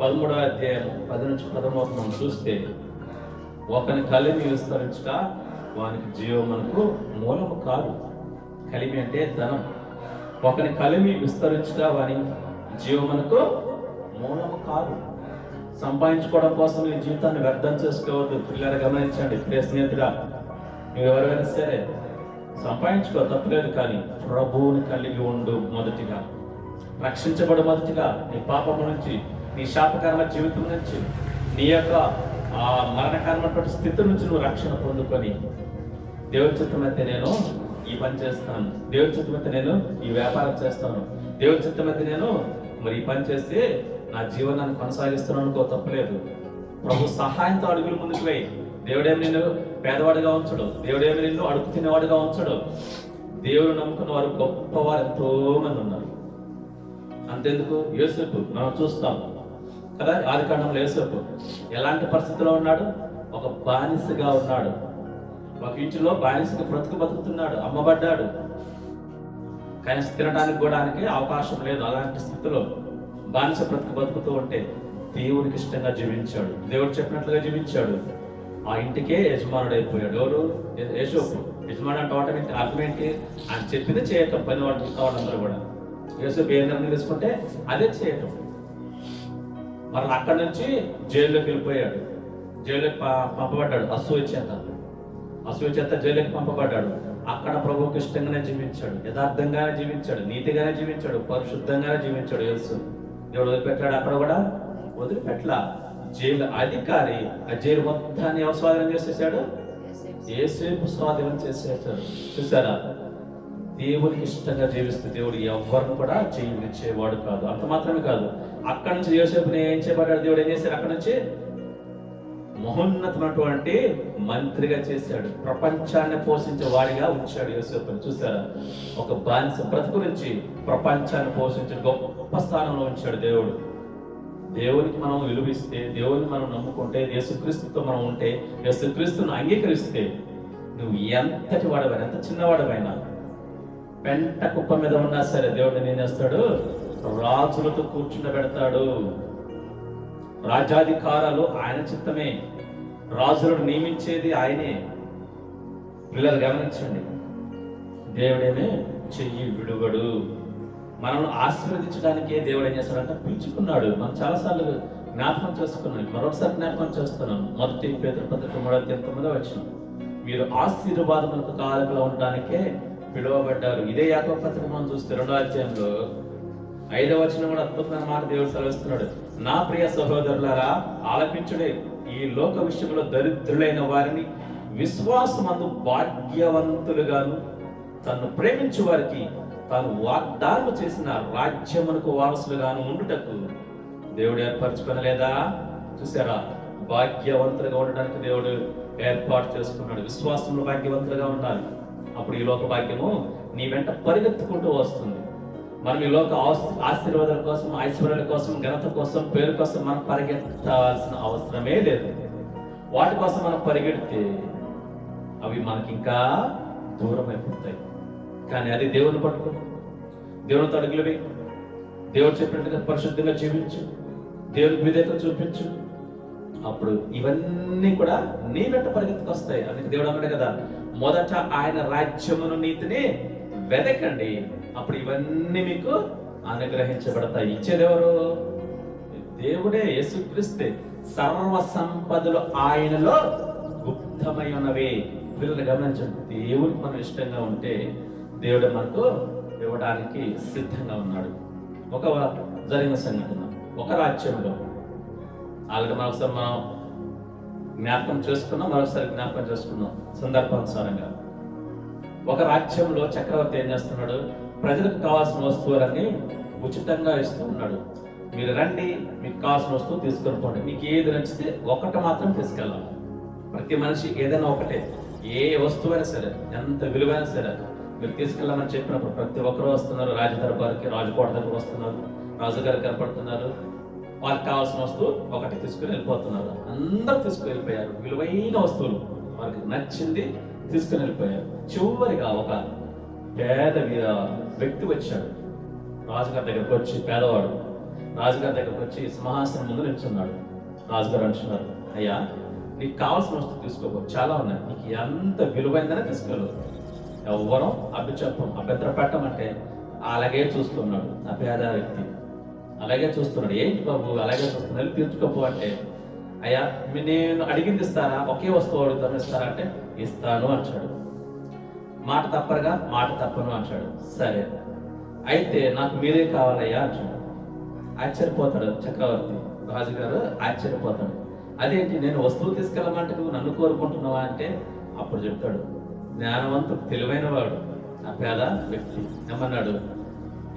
13వ అధ్యాయం 10 నుంచి 13 మనం చూస్తే, ఒకని కలిమి విస్తరించుట వానికి జీవమునకు మూలము కాదు. కలిమి అంటే ధనం. ఒకని కలిమి విస్తరించుట వాని జీవమునకు మూలము కాదు. సంపాదించుకోవడం కోసం నీ జీవితాన్ని వ్యర్థం చేసుకోవద్దు. పిల్లలు గమనించండి. ప్రియ స్నేహితుడా, నువ్వు ఎవరైనా సరే సంపాదించుకో, తప్పులేదు. కానీ ప్రభువుని కలిగి ఉండు. మొదటిగా రక్షించబడు. మొదటిగా నీ పాపము నుంచి, నీ శాపకరమైన జీవితం నుంచి, నీ యొక్క ఆ మరణకరమైనటువంటి స్థితి నుంచి నువ్వు రక్షణ పొందుకొని, దేవుడి చిత్తమైతే నేను ఈ పని చేస్తాను, దేవుడి చిత్తమైతే నేను ఈ వ్యాపారం చేస్తాను, దేవుడి చిత్తమైతే నేను మరి ఈ పని చేస్తే నా జీవనాన్ని కొనసాగిస్తున్నాను అనుకో, తప్పలేదు. ప్రభు సహాయంతో అడుగులు ముందుకు వేయి. దేవుడేమి నిన్ను పేదవాడిగా ఉంచడు. దేవుడేమి నిన్ను అడుగు తినేవాడిగా ఉంచడు. దేవుడు నమ్ముకున్న వారు గొప్పవారు ఎంతో మంది ఉన్నారు. అంతెందుకు, యోసేపు మనం చూస్తాం కదా. ఆదికాండంలో యోసేపు ఎలాంటి పరిస్థితిలో ఉన్నాడు? ఒక బానిసగా ఉన్నాడు. ఒక ఇంటిలో బానిసగా బతుకుతున్నాడు. అమ్మబడ్డాడు. కానీ తినడానికి కూడా అవకాశం లేదు. అలాంటి స్థితిలో బానిస బతుకుతూ ఉంటే దేవుడికి ఇష్టంగా జీవించాడు. దేవుడు చెప్పినట్లుగా జీవించాడు. ఆ ఇంటికే యజమానుడు అయిపోయాడు. ఎవరు? యోసేపు. యజమానుడు అంటే ఆటోమేటిక్ అర్థం ఏంటి? ఆయన చెప్పింది చేయటం. పని వాళ్ళందరూ కూడా యోసేపు ఏ నిర్ణయం తీసుకుంటే అదే చేయటం. మరి అక్కడి నుంచి జైల్లోకి వెళ్ళిపోయాడు. జైల్లోకి పంపబడ్డాడు. అసూయ చేత జైలుకి పంపబడ్డాడు. అక్కడ ప్రభువుకి ఇష్టంగానే జీవించాడు. యథార్థంగానే జీవించాడు. నీతిగానే జీవించాడు. పరిశుద్ధంగానే జీవించాడు. యేసు దేవుడు వదిలిపెట్టాడు. అక్కడ కూడా వదిలిపెట్ల. జైలు అధికారి ఆ జైలు మొత్తాన్ని ఎవరు స్వాధీనం చేసేసాడు? యేసేపు స్వాధీనం చేసేసాడు. చూసారా? దేవుడికి ఇష్టంగా జీవిస్తే దేవుడు ఎవరిని కూడా జీవించేవాడు కాదు. అంత మాత్రమే కాదు, అక్కడి నుంచి యోసేపుని ఏం చేయబడ్డాడు? దేవుడు ఏం చేశాడు? అక్కడి నుంచి మహోన్నతమైనటువంటి మంత్రిగా చేశాడు. ప్రపంచాన్ని పోషించే వాడిగా ఉంచాడు యోసేపుని. చూసారా? ఒక బానిస బ్రతుకు నుంచి ప్రపంచాన్ని పోషించే గొప్ప స్థానంలో ఉంచాడు దేవుడు. దేవునికి మనం విలువిస్తే, దేవుని మనం నమ్ముకుంటే, యేసుక్రీస్తుతో మనం ఉంటే, యేసుక్రీస్తును అంగీకరిస్తే, నువ్వు ఎంతటి వాడవైనా, ఎంత చిన్నవాడవైనా, పెంట కుప్ప మీద ఉన్నా సరే దేవుడిని ఏం చేస్తాడు? రాజులతో కూర్చుండబెడతాడు. రాజ్యాధికారాలు ఆయన చిత్తమే. రాజులను నియమించేది ఆయనే. పిల్లలు గమనించండి. దేవుడేమే చెయ్యి విడువడు. మనల్ని ఆశీర్వదించడానికే దేవుడు ఏం చేస్తాడంటే పిలుచుకున్నాడు. మనం చాలాసార్లు జ్ఞాపకం చేసుకున్నాం. మరొకసారి జ్ఞాపకం చేస్తున్నాం. 1 పేతురు 3:9 వచ్చిన, మీరు ఆశీర్వాదములకు కారకులు ఉండడానికే పిలువబడ్డారు. ఇదే యాకోబు పత్రిక మనం చూస్తే 2వ అధ్యాయంలో 5వ వచనం కూడా అద్భుతమైన మాట దేవుడు సెలవిస్తున్నాడు. నా ప్రియ సహోదరులారా, ఆలకించుడే. ఈ లోక విషయంలో దరిద్రులైన వారిని విశ్వాసమందు భాగ్యవంతులుగాను, తను ప్రేమించు వారికి తాను వాగ్దానం చేసిన రాజ్యమునకు వారసులుగాను ఉండుటకు దేవుడు ఏర్పరచుకొనలేదా? చూసారా? భాగ్యవంతులుగా ఉండడానికి దేవుడు ఏర్పాటు చేసుకున్నాడు. విశ్వాసంలో భాగ్యవంతులుగా ఉండాలి. అప్పుడు ఈ లోక భాగ్యము నీ వెంట పరిగెత్తుకుంటూ వస్తుంది. మనం ఈ లోక ఆశీర్వాదాల కోసం, ఐశ్వర్యాల కోసం, ఘనత కోసం, పేరు కోసం మనం పరిగెత్తాల్సిన అవసరమే లేదు. వాటి కోసం మనం పరిగెడితే అవి మనకి ఇంకా దూరం అయిపోతాయి. కానీ అది దేవుని పట్టుకో, దేవునితో అడుగులవి, దేవుడు చెప్పినట్టుగా పరిశుద్ధంగా జీవించు, దేవునికి విధేయత చూపించు. అప్పుడు ఇవన్నీ కూడా నీ వెంట పరిగెత్తుకొస్తాయి. అందుకే దేవుడు అన్నాడు కదా, మొదట ఆయన రాజ్యమును నీతిని వెదకండి, అప్పుడు ఇవన్నీ మీకు అనుగ్రహించబడతాయి. ఇచ్చేదెవరు? దేవుడే, యేసుక్రీస్తే. సర్వ సంపదలు ఆయనలో గుప్తమై ఉన్నవి. వీళ్ళని గమనించండి. దేవుడికి మనం ఇష్టంగా ఉంటే దేవుడు మనకు ఇవ్వడానికి సిద్ధంగా ఉన్నాడు. ఒక జరిగిన సంఘటన, ఒక రాజ్యంలో ఆల్రెడీ మరొకసారి మనం జ్ఞాపకం చేసుకున్నాం సందర్భానుసారంగా. ఒక రాజ్యంలో చక్రవర్తి ఏం చేస్తున్నాడు? ప్రజలకు కావాల్సిన వస్తువులన్నీ ఉచితంగా ఇస్తూ ఉన్నాడు. మీరు రండి, మీకు కావాల్సిన వస్తువు తీసుకొని పోండి, మీకు ఏది నచ్చితే ఒకటి మాత్రం తీసుకెళ్ళాలి. ప్రతి మనిషి ఏదైనా ఒకటే, ఏ వస్తువైనా సరే, ఎంత విలువైనా సరే మీరు తీసుకెళ్ళమని చెప్పినప్పుడు ప్రతి ఒక్కరు వస్తున్నారు. రాజదర్బార్కి, రాజకోట దగ్గర వస్తున్నారు, రాజుగారు కనపడుతున్నారు. వాళ్ళకి కావాల్సిన వస్తువు ఒకటి తీసుకుని వెళ్ళిపోతున్నారు. అందరూ తీసుకుని వెళ్ళిపోయారు. విలువైన వస్తువులు వాళ్ళకి నచ్చింది తీసుకుని వెళ్ళిపోయారు. చివరిగా ఒక పేద వ్యక్తి వచ్చాడు రాజుగారి దగ్గరకు వచ్చి. పేదవాడు రాజుగారి దగ్గరకు వచ్చి సింహాసనం ముందు నిల్చున్నాడు. రాజుగారు అంటున్నారు, అయ్యా నీకు కావాల్సిన వస్తువు తీసుకోబో, చాలా ఉన్నాయి, నీకు ఎంత విలువైందనే తీసుకెళ్ళు, ఎవ్వరూ అభ్యంతరం పెట్టమంటే అలాగే చూస్తున్నాడు. ఆ పేద వ్యక్తి అలాగే చూస్తున్నాడు. ఏంటి బాబు అలాగే చూస్తున్నాడు, తీర్చుకోపో అంటే, అయ్యా నేను అడిగింది ఇస్తారా? ఒకే వస్తువు అడుగుతాను, ఇస్తారా అంటే ఇస్తాను అంటాడు. మాట తప్పరుగా, మాట తప్పను అంటాడు. సరే అయితే నాకు మీరే కావాలయ్యా అంటాడు. ఆశ్చర్యపోతాడు చక్రవర్తి, రాజుగారు ఆశ్చర్యపోతాడు. అదేంటి, నేను వస్తువు తీసుకెళ్ళమంటే నువ్వు నన్ను కోరుకుంటున్నావా అంటే, అప్పుడు చెప్తాడు, జ్ఞానవంతుడు, తెలివైన వాడు ఆ పేద వ్యక్తి ఏమన్నాడు,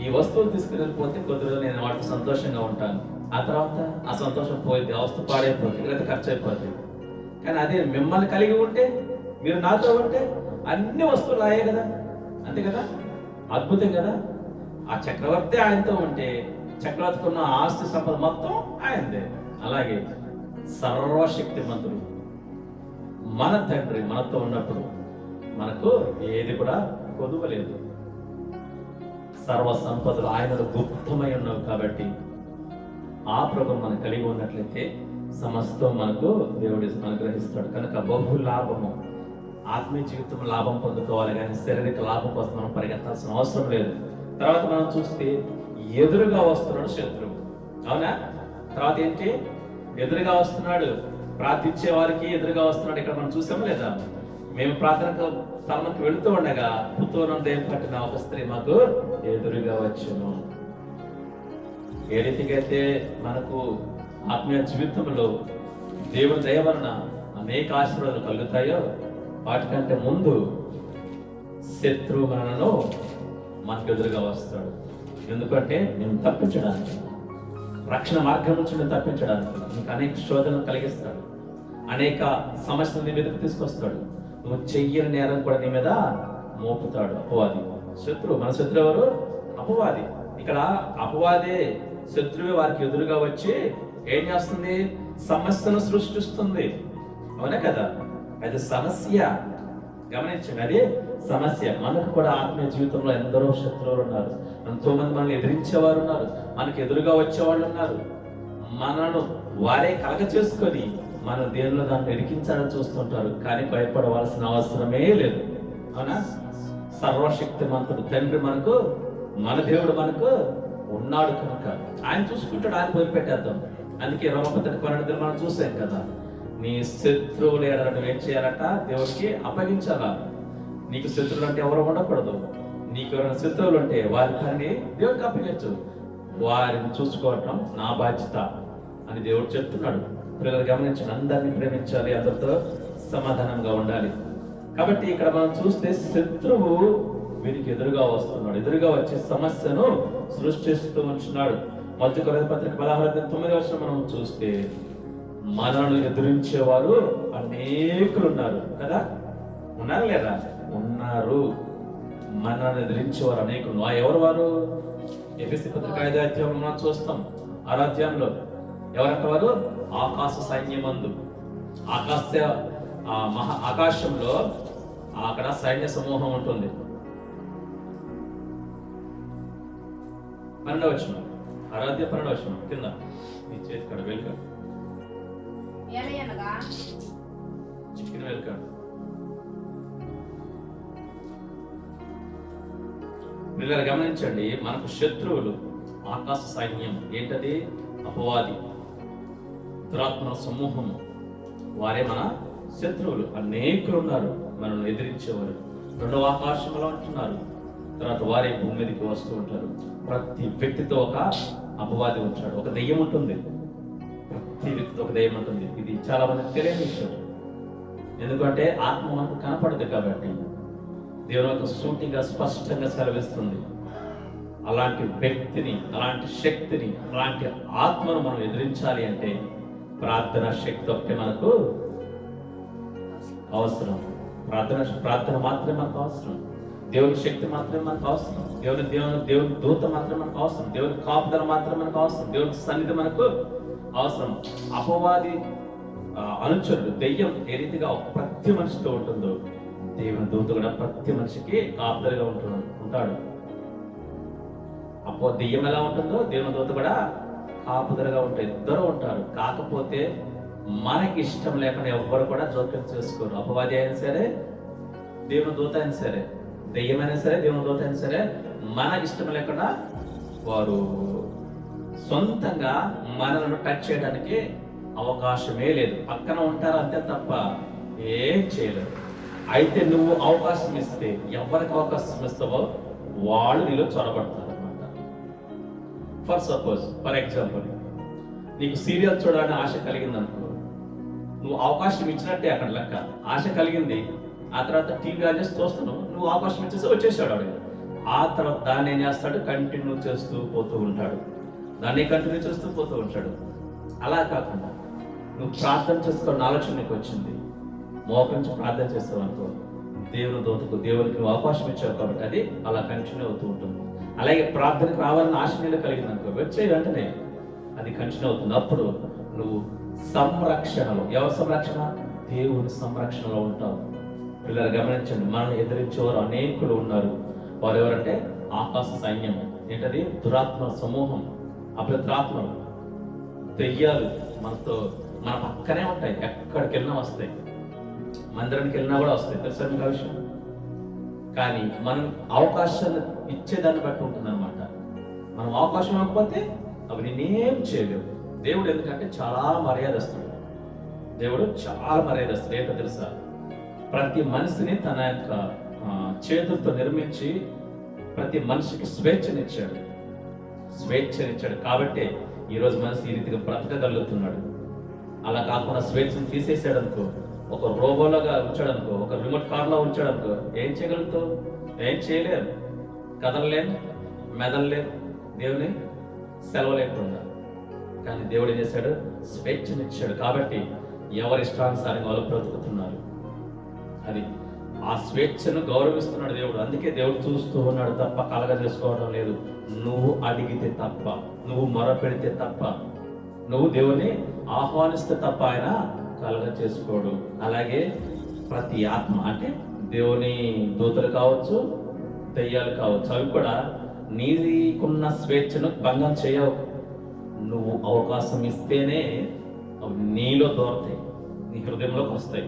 ఈ వస్తువులు తీసుకుని వెళ్ళిపోతే కొద్ది రోజులు నేను వాటికి సంతోషంగా ఉంటాను, ఆ తర్వాత ఆ సంతోషం పోయింది, ఆ వస్తువు పాడైపోతుంది, లేదా ఖర్చు అయిపోతుంది. కానీ అదే మిమ్మల్ని కలిగి ఉంటే, మీరు నాతో ఉంటే అన్ని వస్తువులు అయ్యాయి కదా, అంతే కదా, అద్భుతం కదా. ఆ చక్రవర్తి ఆయనతో ఉంటే చక్రవర్తికి ఉన్న ఆస్తి సంపద మొత్తం ఆయనదే. అలాగే సర్వశక్తిమంతుడు మన తండ్రి మనతో ఉన్నప్పుడు మనకు ఏది కూడా కొదువలేదు. సర్వ సంపదలు ఆయనలో గుప్తమై ఉన్నవి కాబట్టి ఆ ప్రభు మనం కలిగి ఉన్నట్లయితే సమస్తం మనకు దేవుడు అనుగ్రహిస్తాడు. కనుక బహు లాభము, ఆత్మీయ జీవితం లాభం పొందుకోవాలి కానీ శారీరక లాభం కోసం మనం పరిగెత్తాల్సిన అవసరం లేదు. తర్వాత మనం చూస్తే ఎదురుగా వస్తున్నాడు శత్రువు, అవునా? తర్వాత ఏంటి, ఎదురుగా వస్తున్నాడు, ప్రార్థించే వారికి ఎదురుగా వస్తున్నాడు. ఇక్కడ మనం చూసాము లేదా, మేము ప్రార్థన స్థలంకి వెళుతూ ఉండగా పుత్తూరు దేవం పట్టిన ఒక స్త్రీ మాకు ఎదురుగా వచ్చును. ఏ రీతిగా అయితే మనకు ఆత్మీయ జీవితంలో దేవుని దయ వలన అనేక ఆశీర్వాదాలు కలుగుతాయో, వాటికంటే ముందు శత్రువు మనను మనకు ఎదురుగా వస్తాడు. ఎందుకంటే నేను తప్పించడానికి, రక్షణ మార్గం నుంచి నేను తప్పించడానికి నీకు అనేక శోధనలు కలిగిస్తాడు, అనేక సమస్యలు నీ మీదకి తీసుకొస్తాడు. నువ్వు చెయ్యని నేరం కూడా నీ మీద మోపుతాడు అపవాది. శత్రువు, మన శత్రువు ఎవరు? అపవాది. ఇక్కడ అపవాదే, శత్రువే వారికి ఎదురుగా వచ్చి ఏం చేస్తుంది? సమస్యను సృష్టిస్తుంది, అవునా కదా? అది సమస్య, గమనించండి, అది సమస్య. మనకు కూడా ఆత్మీయ జీవితంలో ఎందరో శత్రువులు ఉన్నారు, ఎంతో మంది మనల్ని ఎదిరించేవారు ఉన్నారు, మనకు ఎదురుగా వచ్చేవాళ్ళు ఉన్నారు. మనను వారే కలగ చేసుకొని మన దేవుళ్ళు దాన్ని ఎరికించాలని చూస్తుంటారు. కానీ భయపడవలసిన అవసరమే లేదు, అవునా? సర్వశక్తిమంతుడు తండ్రి మనకు, మన దేవుడు మనకు ఉన్నాడు కనుక ఆయన చూసుకుంటాడు, ఆయన వదిలిపెట్టేద్దాం. అందుకే రోమపత్రిక 12 మనం చూసాం కదా, నీ శత్రువులు నువ్వు ఏం చేయాలట? దేవుడికి అప్పగించాలా. నీకు శత్రువులు అంటే ఎవరు ఉండకూడదు. నీకు ఎవరైనా శత్రువులు ఉంటే వారి పని దేవుడికి అప్పగించు, వారిని చూసుకోవటం నా బాధ్యత అని దేవుడు చెప్తున్నాడు. పిల్లలు గమనించండి, అందరినీ ప్రేమించాలి, అందరితో సమాధానంగా ఉండాలి. కాబట్టి ఇక్కడ మనం చూస్తే శత్రువు వీరికి ఎదురుగా వస్తున్నాడు, ఎదురుగా వచ్చే సమస్యను సృష్టిస్తూ ఉంటున్నాడు. 1 కొరింథీ పత్రిక 16:9 మనం చూస్తే మనల్ని ఎదురించేవారు అనేకులు ఉన్నారు కదా, ఉన్నారు లేదా? ఉన్నారు. మనల్ని ఎదిరించేవారు అనేకులు. ఎవరు వారు? ఎఫెసీ పత్రిక 5వ అధ్యాయంలో మనం చూస్తాం. 6వ అధ్యాయంలో ఎవరంట వారు? ఆకాశ సైన్యమందు, ఆకాశంలో అక్కడ సైన్య సమూహం ఉంటుంది. 12వ వచనం, 6వ అధ్యాయం 12వ వచనం కింద ఈ చేతి కడ వెలుగు. ఎలయనగా చికెన్ వెల్కాడు. మీరు గమనించండి, మనకు శత్రువులు ఆకాశ సైన్యం. ఏంటది? అపవాది, దురాత్మ సమూహము. వారే మన శత్రువులు. అనేకులు ఉన్నారు మనల్ని ఎదిరించేవారు. రెండవ ఆకాశంలో ఉంటున్నారు. తర్వాత వారే భూమి మీదకి వస్తూ ఉంటారు. ప్రతి వ్యక్తితో ఒక అపవాది ఉంటాడు, ఒక దెయ్యం ఉంటుంది. ప్రతి వ్యక్తితో ఒక దెయ్యం ఉంటుంది. ఇది చాలా మందికి తెలియని విషయం. ఎందుకంటే ఆత్మ మనకు కనపడదు కాబట్టి దేవుని యొక్క సూటిగా స్పష్టంగా సెలవిస్తుంది. అలాంటి వ్యక్తిని, అలాంటి శక్తిని, అలాంటి ఆత్మను మనం ఎదిరించాలి అంటే ప్రార్థన శక్తి ఒకటి మనకు అవసరం. ప్రార్థన మాత్రమే మనకు అవసరం. దేవుని శక్తి మాత్రమే మనకు అవసరం. దేవుని దూత మాత్రమే మనకు అవసరం. దేవుని కాపుదల మాత్రమే మనకు అవసరం. దేవుని సన్నిధి మనకు అవసరం. అపవాది అనుచరుడు, దెయ్యం ఏ రీతిగా ప్రతి మనిషితో ఉంటుందో దేవుని దూత కూడా ప్రతి మనిషికి కాపుదలుగా ఉంటాడు. దెయ్యం ఎలా ఉంటుందో దేవుని దూత కూడా కాపుదలుగా ఉంటాయి. ఇద్దరు ఉంటారు. కాకపోతే మనకి ఇష్టం లేకుండా ఎవ్వరు కూడా జోక్యం చేసుకోరు. అపవాది అయినా సరే, దేవుని దూత అయినా సరే, దెయ్యమైనా సరే, దేవుని దూత అయినా సరే, మనకి ఇష్టం లేకుండా వారు సొంతంగా మనలను టచ్ చేయడానికి అవకాశమే లేదు. పక్కన ఉంటారు అంతే తప్ప ఏం చేయలేరు. అయితే నువ్వు అవకాశం ఇస్తే, ఎవరికి అవకాశం ఇస్తావో వాళ్ళు నీలో చొరబడతారు అనమాట. ఫర్ ఎగ్జాంపుల్, నీకు సీరియల్ చూడాలని ఆశ కలిగింది అనుకో, నువ్వు అవకాశం ఇచ్చినట్టే అక్కడ లెక్క. ఆశ కలిగింది, ఆ తర్వాత టీవీ ఆన్ చేసి చూస్తున్నావు, నువ్వు అవకాశం ఇచ్చేసి వచ్చేసాడు ఆడు. ఆ తర్వాత దాన్ని ఏం చేస్తాడు? కంటిన్యూ చేస్తూ పోతూ ఉంటాడు. దాన్ని కంటిన్యూ చేస్తూ పోతూ ఉంటాడు. అలా కాకుండా నువ్వు ప్రార్థన చేసుకోవాలని ఆలోచన నీకు వచ్చింది, మోకరించి ప్రార్థన చేస్తావు అనుకో, దేవుని దూతకు, దేవునికి నువ్వు అవకాశం ఇచ్చావు కాబట్టి అది అలా కంటిన్యూ అవుతూ ఉంటుంది. అలాగే ప్రార్థనకు రావాలని ఆశ నీళ్ళు కలిగింది అనుకో, వచ్చే వెంటనే అది కంటిన్యూ అవుతుంది. అప్పుడు నువ్వు సంరక్షణలో, ఎవరి సంరక్షణ? దేవుని సంరక్షణలో ఉంటావు. పిల్లలు గమనించండి, మనల్ని ఎదిరించేవారు అనేకులు ఉన్నారు. వారు ఎవరంటే ఆకాశ సైన్యం. ఏంటది? దురాత్మ సమూహం, అపవిత్రాత్మలు, దెయ్యాలు మనతో మన పక్కనే ఉంటాయి. ఎక్కడికి వెళ్ళినా వస్తాయి, మందిరానికి వెళ్ళినా కూడా వస్తాయి. తెలుసా మీకు ఆ విషయం? కానీ మనం అవకాశాన్ని ఇచ్చేదాన్ని బట్టి ఉంటుంది అనమాట. మనం అవకాశం ఇవ్వకపోతే అవి నేనేం చేయలేవు. దేవుడు ఎందుకంటే చాలా మర్యాదస్తుడు. దేవుడు చాలా మర్యాదస్తుడు. ఏంటో తెలుసా? ప్రతి మనిషిని తన యొక్క చేతులతో నిర్మించి ప్రతి మనిషికి స్వేచ్ఛనిచ్చాడు. కాబట్టి ఈరోజు మనిషి ఈ రీతిగా బ్రతకగలుగుతున్నాడు. అలా కాకుండా స్వేచ్ఛను తీసేసాడు అనుకో, ఒక రోబోలాగా ఉంచాడు అనుకో, ఒక రిమోట్ కార్లో ఉంచాడు అనుకో, ఏం చేయగలుగుతావు? ఏం చేయలేరు. కదలలేము, మెదలలేము, దేవుని సెలవు లేకుండా. కానీ దేవుడు ఏం చేశాడు? స్వేచ్ఛనిచ్చాడు. కాబట్టి ఎవరి ఇష్టానుసారంగా వాళ్ళు బ్రతుకుతున్నారు. అది ఆ స్వేచ్ఛను గౌరవిస్తున్నాడు దేవుడు. అందుకే దేవుడు చూస్తూ ఉన్నాడు తప్ప కలగ చేసుకోవడం లేదు. నువ్వు అడిగితే తప్ప, నువ్వు మొరపెడితే తప్ప, నువ్వు దేవుని ఆహ్వానిస్తే తప్ప ఆయన కలగ చేసుకోడు. అలాగే ప్రతి ఆత్మ, అంటే దేవుని దూతలు కావచ్చు, దెయ్యాలు కావచ్చు, అవి కూడా నీకున్న స్వేచ్ఛను భంగం చేయవు. నువ్వు అవకాశం ఇస్తేనే అవి నీలో దూరతాయి, నీ హృదయంలోకి వస్తాయి.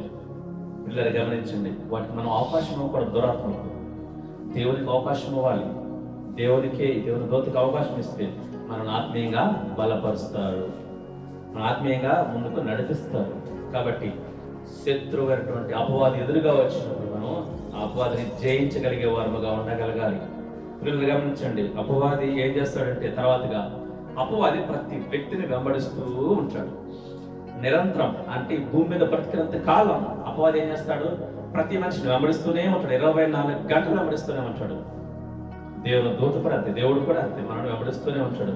పిల్లలు గమనించండి, వాటికి మనం అవకాశం ఇవ్వకూడదు. దురాత్మకు దేవునికి అవకాశం ఇవ్వాలి. దేవుని దూతకి అవకాశం ఇస్తే మనల్ని ఆత్మీయంగా బలపరుస్తాడు, మన ఆత్మీయంగా ముందుకు నడిపిస్తాడు. కాబట్టి శత్రువు అయినటువంటి అపవాది ఎదురుగా వచ్చినప్పుడు మనం ఆ అపవాదిని జయించగలిగే వారముగా ఉండగలగాలి. పిల్లలు గమనించండి, అపవాది ఏం చేస్తాడంటే తర్వాతగా అపవాది ప్రతి వ్యక్తిని వెంబడిస్తూ ఉంటాడు నిరంతరం. అంటే భూమి మీద బ్రతికినంత కాలం అపవాది ఏం చేస్తాడు? ప్రతి మనిషిని వెంబడిస్తూనే ఉంటాడు. 24 గంటలు వెంబడిస్తూనే ఉంటాడు. దేవుని దూత కూడా అంతే, దేవుడు కూడా అంతే, మనల్ని వెంబడిస్తూనే ఉంటాడు.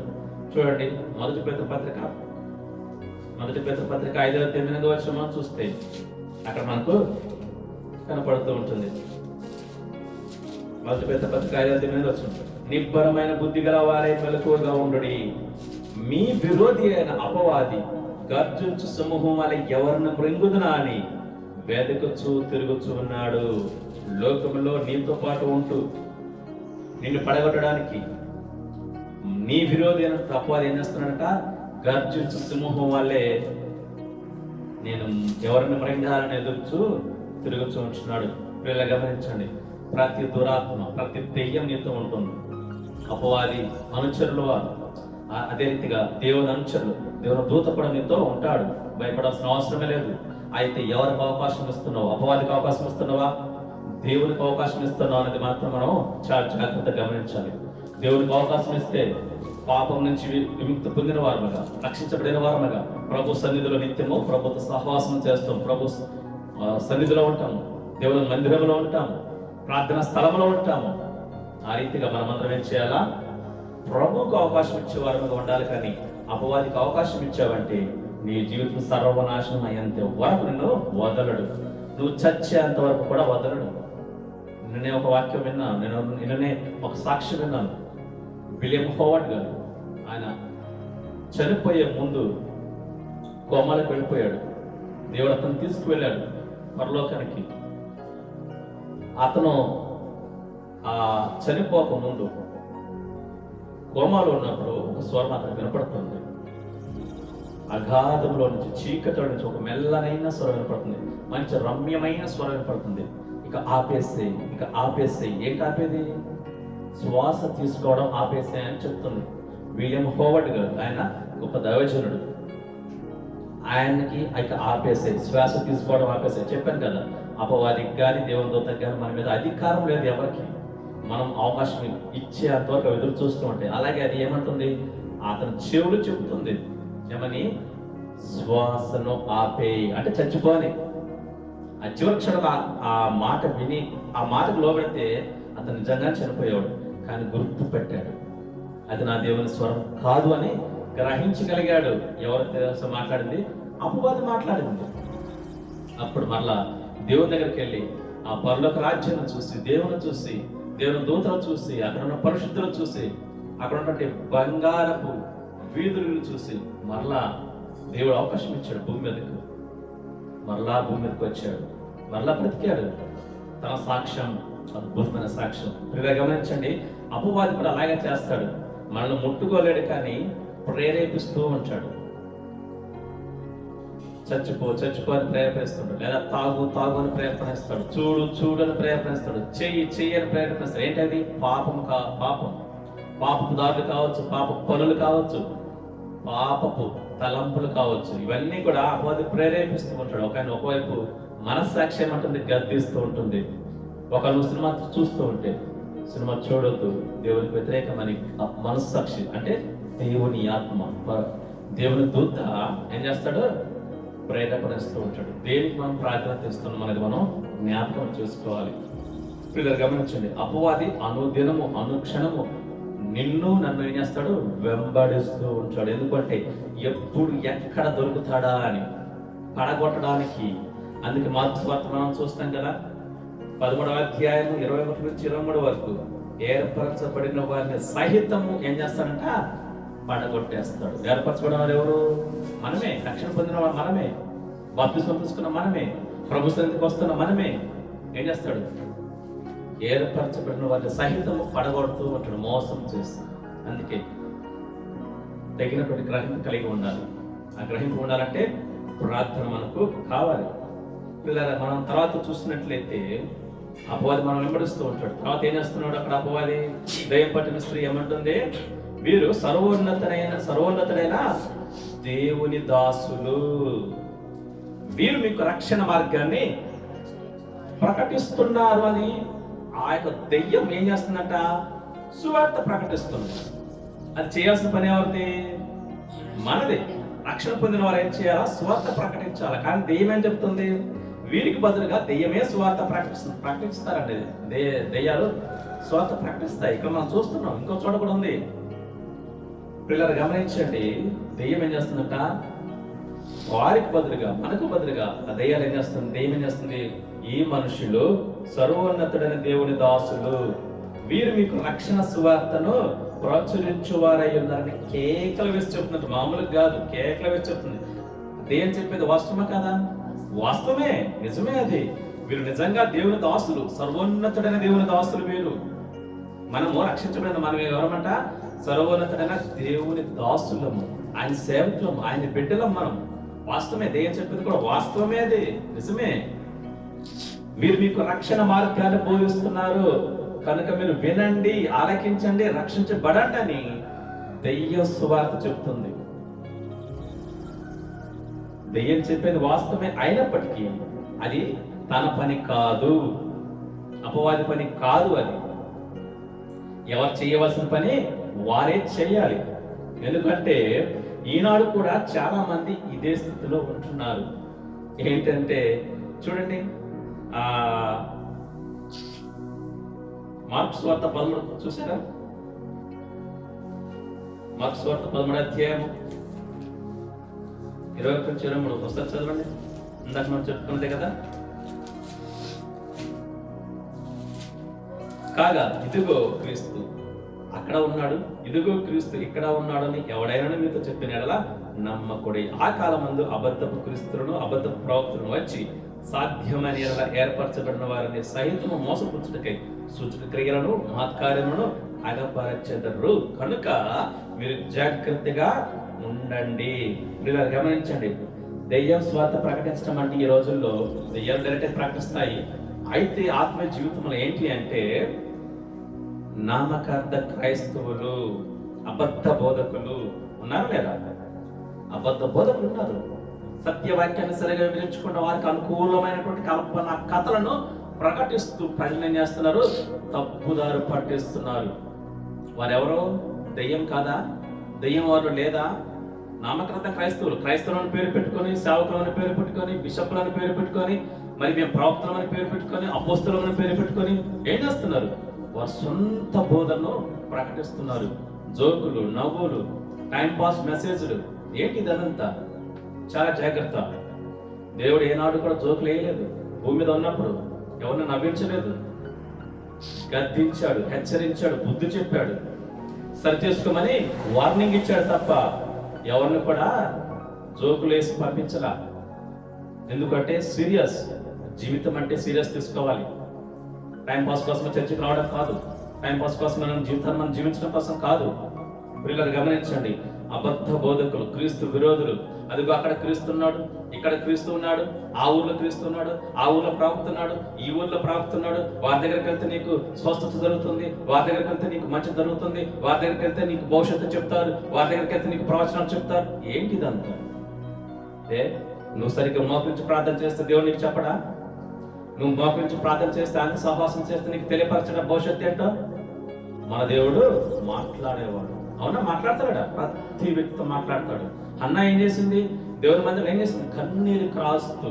చూడండి, మొదటి పేతురు పత్రిక 5:8 వచనం చూస్తే అక్కడ మనకు కనపడుతూ ఉంటుంది. మొదటి పేతురు పత్రిక 5:8 వచనం, నిబ్బరమైన బుద్ధి గల వారే మెలకువగా ఉండుడి, మీ విరోధి అయిన అపవాది గర్జించు సమూహం వల్ల ఎవరిని మృంగుదునా అని వెదకుచూ తిరుగుచూ ఉన్నాడు. లోకంలో నీతో పాటు ఉంటూ నిన్ను పడగొట్టడానికి నీ విరోధి అయిన అపవాది ఏం చేస్తున్నాడట? గర్జించు సమూహం వల్లే నేను ఎవరిని మృంగాలని ఎదుర్చు తిరుగుతూ ఉంటున్నాడు. వీళ్ళ గమనించండి, ప్రతి దురాత్మ, ప్రతి దెయ్యం నీతో ఉంటుంది. అపవాది అనుచరులు వారు, అదే రీతిగా దేవుని అనుచరులు, దేవుని దూత కూడా నీతో ఉంటాడు. భయపడాల్సిన అవసరమే లేదు. అయితే ఎవరికి అవకాశం ఇస్తున్నావు? అపవాదికి అవకాశం ఇస్తున్నావా, దేవునికి అవకాశం ఇస్తున్నావు అనేది మాత్రం మనం చాలా జాగ్రత్తగా గమనించాలి. దేవునికి అవకాశం ఇస్తే పాపం నుంచి విముక్తి పొందిన వారముగా, రక్షించబడిన వారముగా ప్రభు సన్నిధిలో నిత్యము ప్రభుత్వ సహవాసం చేస్తాం, ప్రభు సన్నిధిలో ఉంటాము, దేవుని మందిరంలో ఉంటాము, ప్రార్థనా స్థలంలో ఉంటాము. ఆ రీతిగా మనమందరం ఏం చేయాలా? ప్రభువుకు అవకాశం ఇచ్చే వారముగా ఉండాలి. కానీ అపవాదికి అవకాశం ఇచ్చావంటే నీ జీవితం సర్వనాశనం అయ్యేంత వరకు నిన్ను వదలడు. నువ్వు చచ్చేంత వరకు కూడా వదలడు. నిన్నే ఒక వాక్యం విన్నాను, నిన్ననే ఒక సాక్ష్యం విన్నాను. విలియం హోవర్డ్ గారు, ఆయన చనిపోయే ముందు కోమాలకు వెళ్ళిపోయాడు. దేవుడు అతను తీసుకువెళ్ళాడు పరలోకానికి. అతను ఆ చనిపోక ముందు కోమాలో ఉన్నప్పుడు ఒక స్వరం అతను వినపడుతుంది. అగాధంలో నుంచి, చీకటిలో నుంచి ఒక మెల్లనైన స్వరం వినపడుతుంది. మంచి రమ్యమైన స్వరం వినపడుతుంది. ఇక ఆపేసేయి, ఇక ఆపేసేయి. ఏంటి ఆపేది? శ్వాస తీసుకోవడం ఆపేసేయి అని చెప్తుంది. విలియం హోవర్డ్ గారు, ఆయన గొప్ప దైవజనుడు. ఆయనకి ఇక ఆపేసేయి, శ్వాస తీసుకోవడం ఆపేసేయి. చెప్పాను కదా, అపవాదికి కానీ దేవుని దూతకి కానీ మన మీద అధికారం లేదు ఎవరికి. మనం అవకాశం ఇచ్చేంతవరకు ఎదురు చూస్తూ ఉంటే, అలాగే అది ఏమంటుంది? అతని చెవులు చెబుతుంది ఏమని? శ్వాసను ఆపేయి అంటే చచ్చిపోని. ఆ చివరి క్షణం ఆ మాట విని ఆ మాటకు లోబడితే అతను నిజంగా చనిపోయేవాడు. కానీ గుర్తు పెట్టాడు, అది నా దేవుని స్వరం కాదు అని గ్రహించగలిగాడు. ఎవరితో మాట్లాడింది? అపవాది మాట్లాడింది. అప్పుడు మరలా దేవుని దగ్గరికి వెళ్ళి ఆ పరలోక రాజ్యాన్ని చూసి, దేవుని చూసి, దేవుని దూతను చూసి, అక్కడ ఉన్న పరిశుద్ధులను చూసి, అక్కడ ఉన్నటువంటి బంగారపు వీధులను చూసి మరలా దేవుడు అవకాశం ఇచ్చాడు భూమి మీదకు. మరలా భూమి మీదకి వచ్చాడు, మరలా బ్రతికాడు. తన సాక్ష్యం అద్భుతమైన సాక్ష్యం. ఇలా గమనించండి, అపవాది కూడా అలాగే చేస్తాడు. మనల్ని ముట్టుకోలేడు కానీ ప్రేరేపిస్తూ ఉంటాడు. చచ్చిపో చచ్చిపో అని ప్రేరేపిస్తాడు, లేదా తాగు తాగు అని ప్రేరేపణిస్తాడు, చూడు చూడు అని ప్రేరేపణిస్తాడు, చెయ్యి చెయ్యి అని ప్రేరేపణిస్తాడు. ఏంటది? పాపపు దారులు కావచ్చు, పాపపు పనులు కావచ్చు, పాపపు తలంపులు కావచ్చు. ఇవన్నీ కూడా అపవాది ప్రేరేపిస్తూ ఉంటాడు. ఒకవైపు మనస్సాక్షి ఏమంటుంది? గద్దిస్తూ ఉంటుంది. నువ్వు సినిమా చూస్తూ ఉంటే, సినిమా చూడొద్దు, దేవునికి వ్యతిరేకమని మనస్సాక్షి అంటే దేవుని ఆత్మ, దేవుని దూత ఏం చేస్తాడు? ప్రేరేపణిస్తూ ఉంటాడు. దేనికి మనం ప్రాధాన్యత ఇస్తున్నాం అనేది మనం జ్ఞాపకం చేసుకోవాలి. పిల్లలు గమనించండి, అపవాది అనుదినము అనుక్షణము నిన్ను నన్ను ఏం చేస్తాడు? వెంబడిస్తూ ఉంటాడు. ఎందుకంటే ఎప్పుడు ఎక్కడ దొరుకుతాడా అని పడగొట్టడానికి. అందుకే మార్క్స్ వార్త మనం చూస్తాం కదా, 11వ అధ్యాయం 21 నుంచి 23 వరకు, ఏర్పరచబడిన వారిని సహితము ఏం చేస్తాడంట? పడగొట్టేస్తాడు. ఏర్పరచబడిన వారు ఎవరు? మనమే. రక్షణ పొందిన వారు మనమే. బాప్తిస్మం తీసుకున్న మనమే. ప్రభు సన్నిధికి వస్తున్న మనమే. ఏం చేస్తాడు? ఏర్పరచబడిన వారిని సహితము పడగొడుతూ ఉంటాడు, మోసం చేస్తాడు. అందుకే తగినటువంటి గ్రహింపు కలిగి ఉండాలి. ఆ గ్రహింపు ఉండాలంటే ప్రార్థన మనకు కావాలి. పిల్లల మనం తర్వాత చూసినట్లయితే అపవాది మనం వెంబడిస్తూ ఉంటాడు. తర్వాత ఏం చేస్తున్నాడు అక్కడ అపవాది? దయ్యం పట్టిన స్త్రీ ఏమంటుంది? వీరు సర్వోన్నతుడైన దేవుని దాసులు, వీరు మీకు రక్షణ మార్గాన్ని ప్రకటిస్తున్నారు అని ఆ యొక్క దెయ్యం ఏం చేస్తుందంట? సువార్త ప్రకటిస్తుంది. అది చేయాల్సిన పని ఎవరిది? మనది. రక్షణ పొందిన వారు ఏం చేయాలా? సువార్త ప్రకటించాలి. కానీ దెయ్యం ఏం చెప్తుంది? వీరికి బదులుగా దెయ్యమే సువార్త ప్రకటిస్తారండి. దెయ్యాలు సువార్త ప్రకటిస్తాయి. ఇక్కడ మనం చూస్తున్నాం. ఇంకో చోట కూడా ఉంది. పిల్లలు గమనించండి, దెయ్యం ఏం చేస్తుందంట? వారికి బదులుగా, మనకు బదులుగా ఆ దెయ్యాలు ఏం చేస్తుంది? దెయ్యం ఏం చేస్తుంది? ఈ మనుషులు సర్వోన్నతుడైన దేవుని దాసులు, వీరు మీకు రక్షణ సువార్తను ప్రచురించువారై ఉన్నారని కేకలు వేసి చెప్తున్నట్టు. మామూలుగా కాదు, కేకలు వేసి చెప్తుంది. దెయ్యం చెప్పేది వాస్తవమే కదా? వాస్తవమే, నిజమే. అది వీరు నిజంగా దేవుని దాసులు, సర్వోన్నతుడైన దేవుని దాసులు వీరు. మనము రక్షించబడిన మనం ఎవరమంట? సర్వోన్నతుడైన దేవుని దాసులము, ఆయన సేవకులము, ఆయన బిడ్డలం. మనం వాస్తవమే, దెయ్యం చెప్పింది కూడా వాస్తవమే, అది నిజమే. మీరు మీకు రక్షణ మార్గాన్ని బోధిస్తున్నారు కనుక మీరు వినండి, ఆలకించండి, రక్షించబడండి అని దెయ్యం సువార్త చెప్తుంది. దెయ్యం చెప్పేది వాస్తవమే అయినప్పటికీ అది తన పని కాదు, అపవాది పని కాదు. అది ఎవరు చేయవలసిన పని వారే చేయాలి. ఎందుకంటే ఈనాడు కూడా చాలా మంది ఇదే స్థితిలో ఉంటున్నారు. ఏంటంటే చూడండి, మార్క్స్ వార్త 13 చూసారా? మార్క్స్ వార్త 13వ అధ్యాయం 21-23 ఒకసారి చదవండి. ఇందాక మనం చెప్పుకున్నదే కదా. కాగా ఇదిగో క్రీస్తు అక్కడ ఉన్నాడు, ఇదిగో క్రీస్తు ఇక్కడ ఉన్నాడు అని ఎవడైనా మీతో చెప్పిన యెడల నమ్మకుడి. ఆ కాలమందు అబద్ధపు క్రీస్తులను అబద్ధపు ప్రవక్తలను వచ్చి సాధ్యమైన యెడల ఏర్పరచబడిన వారిని సహితము మోసపుచ్చుటకై సూచక క్రియలను మహత్కార్యములను అగపరచెదరు. కనుక మీరు జాగ్రత్తగా ఉండండి. మీరు గమనించండి, దెయ్యం స్వార్థ ప్రకటించడం అంటే ఈ రోజుల్లో దెయ్యాలు డైరెక్ట్ ప్రకటిస్తాయి. అయితే ఆత్మీయ జీవితంలో ఏంటి అంటే నామకార్థ క్రైస్తవులు, అబద్ధ బోధకులు ఉన్నారు లేదా? అబద్ధ బోధకులు ఉన్నారు. సత్యవాక్యాన్ని సరిగా వివరించుకున్న వారికి అనుకూలమైనటువంటి కల్పన కథలను ప్రకటిస్తూ ప్రజలు ఏం చేస్తున్నారు? తప్పుదారు పట్టిస్తున్నారు. వారెవరో దెయ్యం కాదా? దెయ్యం వారు లేదా? నామకార్థ క్రైస్తవులు, క్రైస్తవులను పేరు పెట్టుకొని, సేవకులను పేరు పెట్టుకొని, బిషప్లను పేరు పెట్టుకొని, మరి మేము ప్రవక్తలని పేరు పెట్టుకొని, అపోస్తలులను పేరు పెట్టుకొని ఏం చేస్తున్నారు? వారి సొంత బోధనను ప్రకటిస్తున్నారు. జోకులు, నవ్వులు, టైంపాస్ మెసేజ్లు. ఏంటి ఇదంతా? చాలా జాగ్రత్త. దేవుడు ఏనాడు కూడా జోకులు వేయలేదు. భూమి మీద ఉన్నప్పుడు ఎవరిని నవ్వించలేదు. గద్దించాడు, హెచ్చరించాడు, బుద్ధి చెప్పాడు, సరి చేసుకోమని వార్నింగ్ ఇచ్చాడు తప్ప ఎవరిని కూడా జోకులు వేసి పంపించలా. ఎందుకంటే సీరియస్ జీవితం అంటే సీరియస్ తీసుకోవాలి. టైం పాస్ కోసం చర్చకు రావడం కాదు, టైం పాస్ కోసం మనం జీవితాన్ని మనం జీవించడం కోసం కాదు. పిల్లలు గమనించండి, అబద్ధ బోధకులు, క్రీస్తు విరోధులు. అదిగో అక్కడ క్రీస్తున్నాడు, ఇక్కడ క్రీస్తు ఉన్నాడు, ఆ ఊర్లో క్రీస్తున్నాడు, ఆ ఊర్లో ప్రాపుతున్నాడు, ఈ ఊర్లో ప్రాపుతున్నాడు. వారి దగ్గరికి వెళ్తే నీకు స్వస్థత జరుగుతుంది, వారి దగ్గరికి వెళ్తే నీకు మంచి జరుగుతుంది, వారి దగ్గరికి వెళ్తే నీకు భవిష్యత్తు చెప్తారు, వారి దగ్గరికి వెళ్తే నీకు ప్రవచనాలు చెప్తారు. ఏంటి ఇదంతా? నువ్వు సరిగ్గా మోకరించి ప్రార్థన చేస్తే దేవుడు నీకు చెప్పడా? నువ్వు మోకరించి ప్రార్థన చేస్తే, అంత సహవాసం చేస్తే నీకు తెలియపరచడం భవిష్యత్తు ఏంటో? మన దేవుడు మాట్లాడేవాడు. అవునా? మాట్లాడతాడా? ప్రతి వ్యక్తితో మాట్లాడతాడు. అన్న ఏం చేసింది? దేవుని మందిరం ఏం చేసింది? కన్నీరు కాస్తూ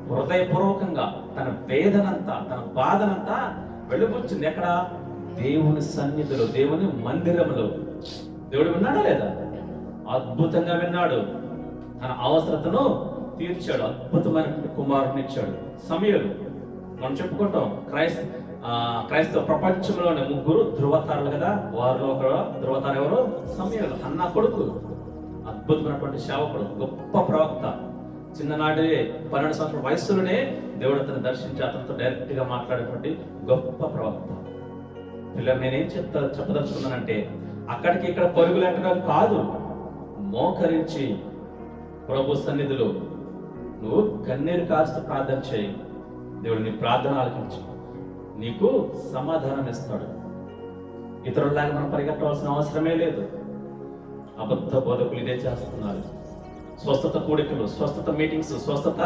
హృదయపూర్వకంగా తన వేదనంతా, తన బాధనంతా వెలుబుచ్చింది. ఎక్కడ? దేవుని సన్నిధిలో, దేవుని మందిరంలో. దేవుడు విన్నాడా లేదా? అద్భుతంగా విన్నాడు. తన అవసరతను తీర్చాడు. అద్భుతమైనటువంటి కుమారుని ఇచ్చాడు. సమయలు మనం చెప్పుకుంటాం, క్రైస్తవ ప్రపంచంలోనే 3 ధృవతారులు కదా. వారిలో ఒక ధృవతారు ఎవరు? సమయలు, అన్న కొడుకు. అద్భుతమైనటువంటి సేవకుడు, గొప్ప ప్రవక్త. చిన్ననాటి 12 సంవత్సరాల వయస్సులోనే దేవుడు అతను దర్శించి అతనితో డైరెక్ట్ గా మాట్లాడేటువంటి గొప్ప ప్రవక్త. పిల్లలు నేనేం చెప్పదలుచుకున్నానంటే, అక్కడికి ఇక్కడ పరుగులు అంటడం కాదు, మోకరించి ప్రభు సన్నిధిలో నువ్వు కన్నీరు కాస్తూ ప్రార్థన చేయి. దేవుడు నీ ప్రార్థన ఆలకించి నీకు సమాధానం ఇస్తాడు. ఇతరుల్లాగా మనం పరిగెట్టవలసిన అవసరమే లేదు. అబద్ధ బోధకులు ఇదే చేస్తున్నారు. స్వస్థత కూడికలు, స్వస్థత మీటింగ్స్, స్వస్థత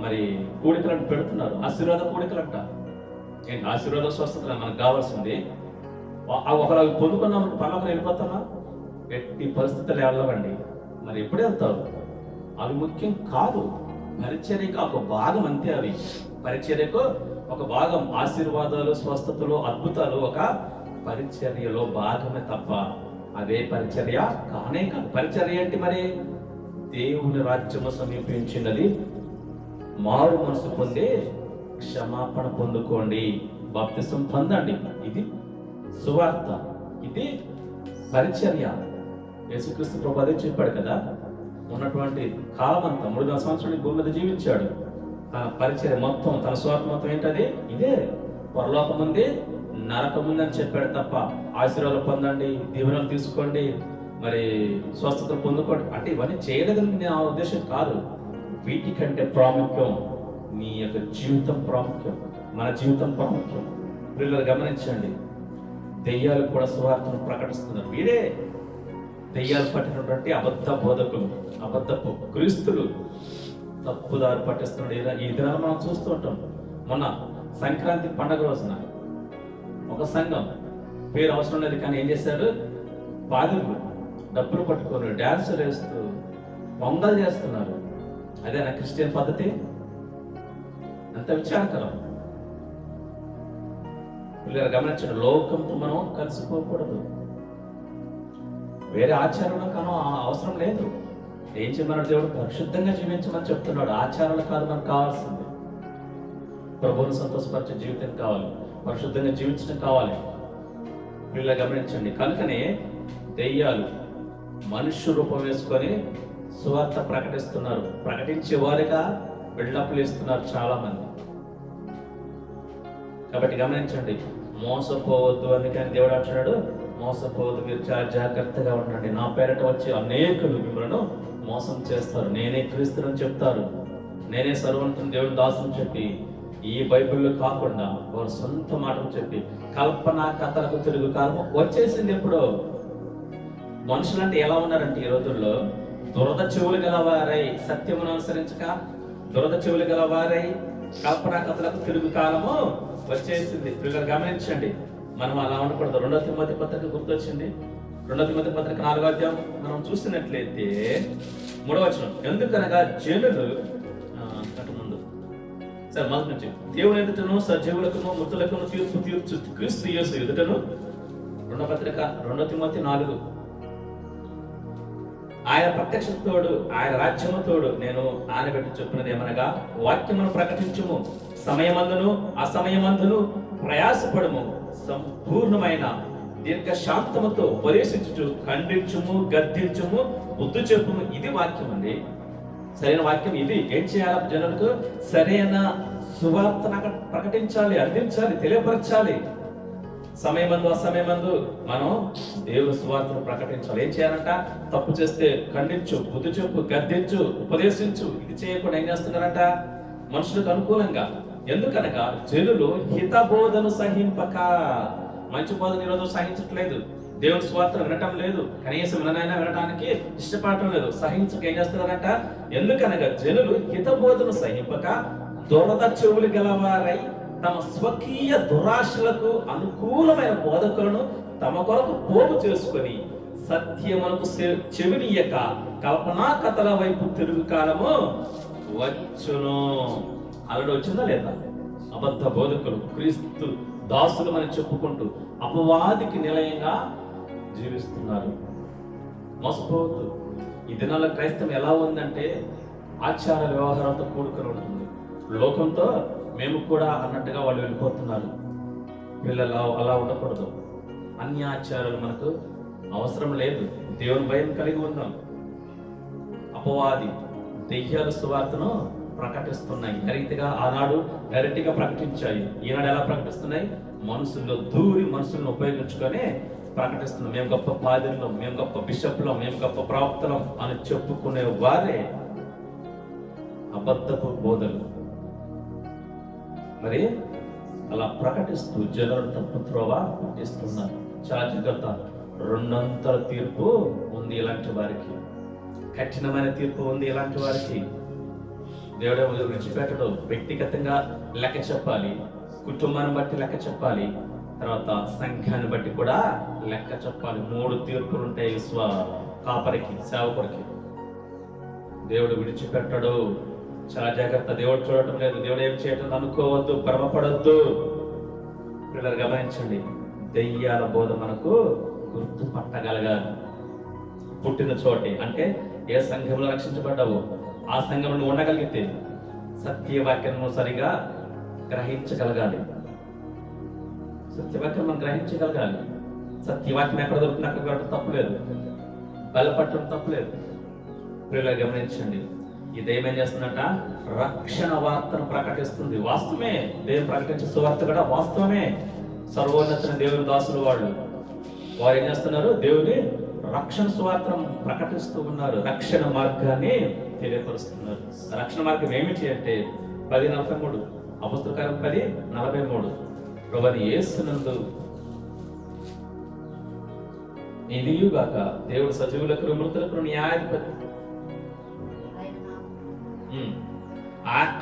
మరి కూడికలను పెడుతున్నారు. ఆశీర్వాద కూడికలంట. ఏంటి ఆశీర్వాద స్వస్థత మనకు కావాల్సింది? ఒకరు పొందుకున్నాం, పనులకు వెళ్ళిపోతామా? ఎట్టి పరిస్థితులు వెళ్ళవండి. మరి ఎప్పుడు వెళ్తావు? అవి ముఖ్యం కాదు. పరిచర్యకు ఒక భాగం అంతే. అవి పరిచర్యకు ఒక భాగం. ఆశీర్వాదాలు, స్వస్థతలు, అద్భుతాలు ఒక పరిచర్యలో భాగమే తప్ప అదే పరిచర్య కానే కాదు. పరిచర్య ఏంటి మరి? దేవుని రాజ్యము సమీపించినది, మారు మనసు పొంది క్షమాపణ పొందుకోండి, బాప్తిసం పొందండి. ఇది సువార్త, ఇది పరిచర్య. యేసుక్రీస్తు ప్రభు అదే చెప్పాడు కదా. ఉన్నటువంటి కాలం అంతా 3,000 సంవత్సరాలు భూమి మీద జీవించాడు. తన పరిచర్య మొత్తం, తన స్వార్థ మొత్తం ఏంటది? ఇదే. పరలోకం ఉంది, నరకం ఉంది అని చెప్పాడు తప్ప ఆశీర్వాదాలు పొందండి, దీవెనలు తీసుకోండి, మరి స్వస్థతలు పొందుకోండి అంటే ఇవన్నీ చేయలేదని నా ఉద్దేశం కాదు. వీటికంటే ప్రాముఖ్యం నీ యొక్క జీవితం ప్రాముఖ్యం, మన జీవితం ప్రాముఖ్యం. పిల్లలు గమనించండి, దెయ్యాలు కూడా సువార్తను ప్రకటిస్తున్నారు. వీరే దెయ్యాలు పట్టినటువంటి అబద్ధ బోధకులు, అబద్ధపు క్రీస్తులు, తప్పుదారి పట్టిస్తున్నాడు. ఈ దినాలు మనం చూస్తూ ఉంటాం. మొన్న సంక్రాంతి పండగ రోజున ఒక సంఘం, పేరు అవసరం లేదు కానీ ఏం చేశారు, పాదులు డబ్బులు పట్టుకొని డ్యాన్సులు వేస్తూ పొంగల్ చేస్తున్నారు. అదేనా క్రిస్టియన్ పద్ధతి? అంత విచారకరం. పిల్లలు గమనించండి, లోకంతో మనం కలిసిపోకూడదు. వేరే ఆచారంలో కాను అవసరం లేదు. ఏం చేయమన్నాడు దేవుడు? పరిశుద్ధంగా జీవించమని చెప్తున్నాడు. ఆచారాలు కాదు మనకు కావాల్సింది. ప్రభువును సంతోషపరిచే జీవితం కావాలి, పరిశుద్ధంగా జీవించడం కావాలి. వీళ్ళ గమనించండి, కనుకనే దెయ్యాలు మనుష్య రూపం వేసుకొని సువార్త ప్రకటిస్తున్నారు. ప్రకటించే వారిగా బిల్డప్లు ఇస్తున్నారు చాలా మంది. కాబట్టి గమనించండి, మోసపోవద్దు. అందుకని దేవుడు అంటున్నాడు, మోసపోవద్దు, మీరు చాలా జాగ్రత్తగా ఉండండి. నా పేరట వచ్చి అనేకులు మిమ్మల్ని మోసం చేస్తారు. నేనే క్రీస్తుని చెప్తారు, నేనే సర్వోన్నతుని దేవుని దాసుని చెప్పి, ఈ బైబిల్లో కాకుండా వారు సొంత మాటలు చెప్పి కల్పన కథలకు తిరుగు కాలం వచ్చేసింది. ఎప్పుడో మనుషులంటే ఎలా ఉన్నారంటే ఈ రోజుల్లో దురద చెవులు గలవారై, సత్యమును అనుసరించక దురద చెవులు గలవారై కల్పన కథలకు తిరుగు కాలము వచ్చేసింది. పిల్లలు గమనించండి, మనం అలా ఉండకూడదు. 2 తిమోతి పత్రిక గుర్తొచ్చింది. 2 తిమోతి పత్రిక 4వ అధ్యాయం మనం చూసినట్లయితే 3వ వచనం, ఎందుకనగా జనులు ముందు సరే మొదటి నుంచి, దేవుని ఎదుటను సజీవులకును మృతులకును తీర్పు తీర్చు క్రీస్తు యేసు ఎదుటను. 2వ పత్రిక 2 తిమోతి 4, ఆయన ప్రత్యక్షతోడు ఆయన రాజ్యముతోడు నేను ఆనబెట్టి చెప్పినది ఏమనగా, వాక్యమును ప్రకటించుము, సమయమందును అసమయమందును ప్రయాసపడము, సంపూర్ణమైన దీర్ఘశాంతముతో ఉపదేశించుచు ఖండించుము, గద్దించుము, బుద్ధి చెప్పుము. ఇది వాక్యం అండి, సరైన వాక్యం ఇది. ఏం చేయాలి? జనులకు సరైన సువార్తను ప్రకటించాలి, అందించాలి, తెలియపరచాలి. సమయమందు అసమయమందు మనం దేవుని సువార్తను ప్రకటించాలి. ఏం చేయాలంట? తప్పు చేస్తే ఖండించు, బుద్ధి చెప్పు, గద్దించు, ఉపదేశించు. ఇది చేయకుండా ఏం చేస్తున్నారంట? మనుషులకు అనుకూలంగా. ఎందుకనగా జనులు హితబోధను సహింపక, మంచి బోధన ఈరోజు సహించట్లేదు, దేవుని స్వార్థను వినటం లేదు, కనీసం విననైనా వినడానికి ఇష్టపడటం లేదు, సహించక ఏం చేస్తున్నారంట? ఎందుకనగా జనులు హితబోధను సహింపక దురద చెవులు గలవారై తమ స్వకీయ దురాశలకు అనుకూలమైన బోధకులను తమ కొరకు పోగు చేసుకొని సత్యమునకు చెవినియక కల్పనా కథల వైపు తిరుగు కాలము వచ్చును. అలడు వచ్చిందా లేదా? అబద్ధ బోధకులు, క్రీస్తు దాసులు అని చెప్పుకుంటూ అపవాదికి నిలయంగా జీవిస్తున్నారు. మోసపోవద్దు. ఈ దినాల క్రైస్తవం ఎలా ఉందంటే ఆచార వ్యవహారంతో కూడుకొని ఉంటుంది. లోకంతో మేము కూడా అన్నట్టుగా వాళ్ళు వెళ్ళిపోతున్నారు. వీళ్ళు అలా ఉండకూడదు. అన్ని ఆచారాలు మనకు అవసరం లేదు. దేవుని భయం కలిగి ఉందాం. అపవాది దెయ్యాల సువార్తను ప్రకటిస్తున్నాయి. డైరెక్ట్గా ఆనాడు డైరెక్ట్గా ప్రకటించాయి. ఈనాడు ఎలా ప్రకటిస్తున్నాయి? మనుషుల్లో దూరి మనుషులను ఉపయోగించుకొని ప్రకటిస్తున్నాం. మేము గొప్ప పాదిరులం, మేము గొప్ప బిషప్లం, మేము గొప్ప ప్రవక్తలం అని చెప్పుకునే వారే అబద్ధపు బోధలు. మరి అలా ప్రకటిస్తూ జనులను తప్పు త్రోవ పట్టిస్తున్నారు. చాలా జాగ్రత్త. 2 తీర్పు ఉంది ఇలాంటి వారికి, కఠినమైన తీర్పు ఉంది ఇలాంటి వారికి. దేవుడే విడిచిపెట్టడు. వ్యక్తిగతంగా లెక్క చెప్పాలి, కుటుంబాన్ని బట్టి లెక్క చెప్పాలి, తర్వాత సంఘాన్ని బట్టి కూడా లెక్క చెప్పాలి. 3 తీర్పులు ఉంటాయి కాపరికి, సేవకుడికి. దేవుడు విడిచిపెట్టడు. చాలా జాగ్రత్త. దేవుడు చూడటం లేదు, దేవుడు ఏం చేయటం అనుకోవద్దు, భ్రమపడద్దు. పిల్లలు గమనించండి, దెయ్యాల బోధ మనకు గుర్తుపట్టగలగాలి. పుట్టిన చోటే, అంటే ఏ సంఘంలో రక్షించబడ్డావో ఆ సంఘంలో ఉండగలిగితే సత్యవాక్యము సరిగా గ్రహించగలగాలి. సత్యవాక్యం మనం గ్రహించగలగాలి. సత్యవాక్యం ఎక్కడ దొరుకుతుంది అక్కడ వెళ్ళడం తప్పులేదు, బలపట్టడం తప్పులేదు. పిల్లలు గమనించండి, ఈ దైవం ఏం చేస్తుందంట? రక్షణ వార్తను ప్రకటిస్తుంది. వాస్తవమే, దేవుని ప్రకటించే సువార్త కూడా వాస్తవమే. సర్వోన్నత దేవుని దాసులు వారు ఏం చేస్తున్నారు? దేవుని రక్షణ సువార్తను ప్రకటిస్తూ ఉన్నారు. రక్షణ మార్గాన్ని తెలియపరుస్తున్నారు. రక్షణ మార్గం ఏమిటి అంటే 10:43 అపొస్తలుల కార్యం 10:43 ప్రభువైన యేసునందు ఇదియుగాక దేవుడు సజీవులకు మృతులకు న్యాయాధిపతి.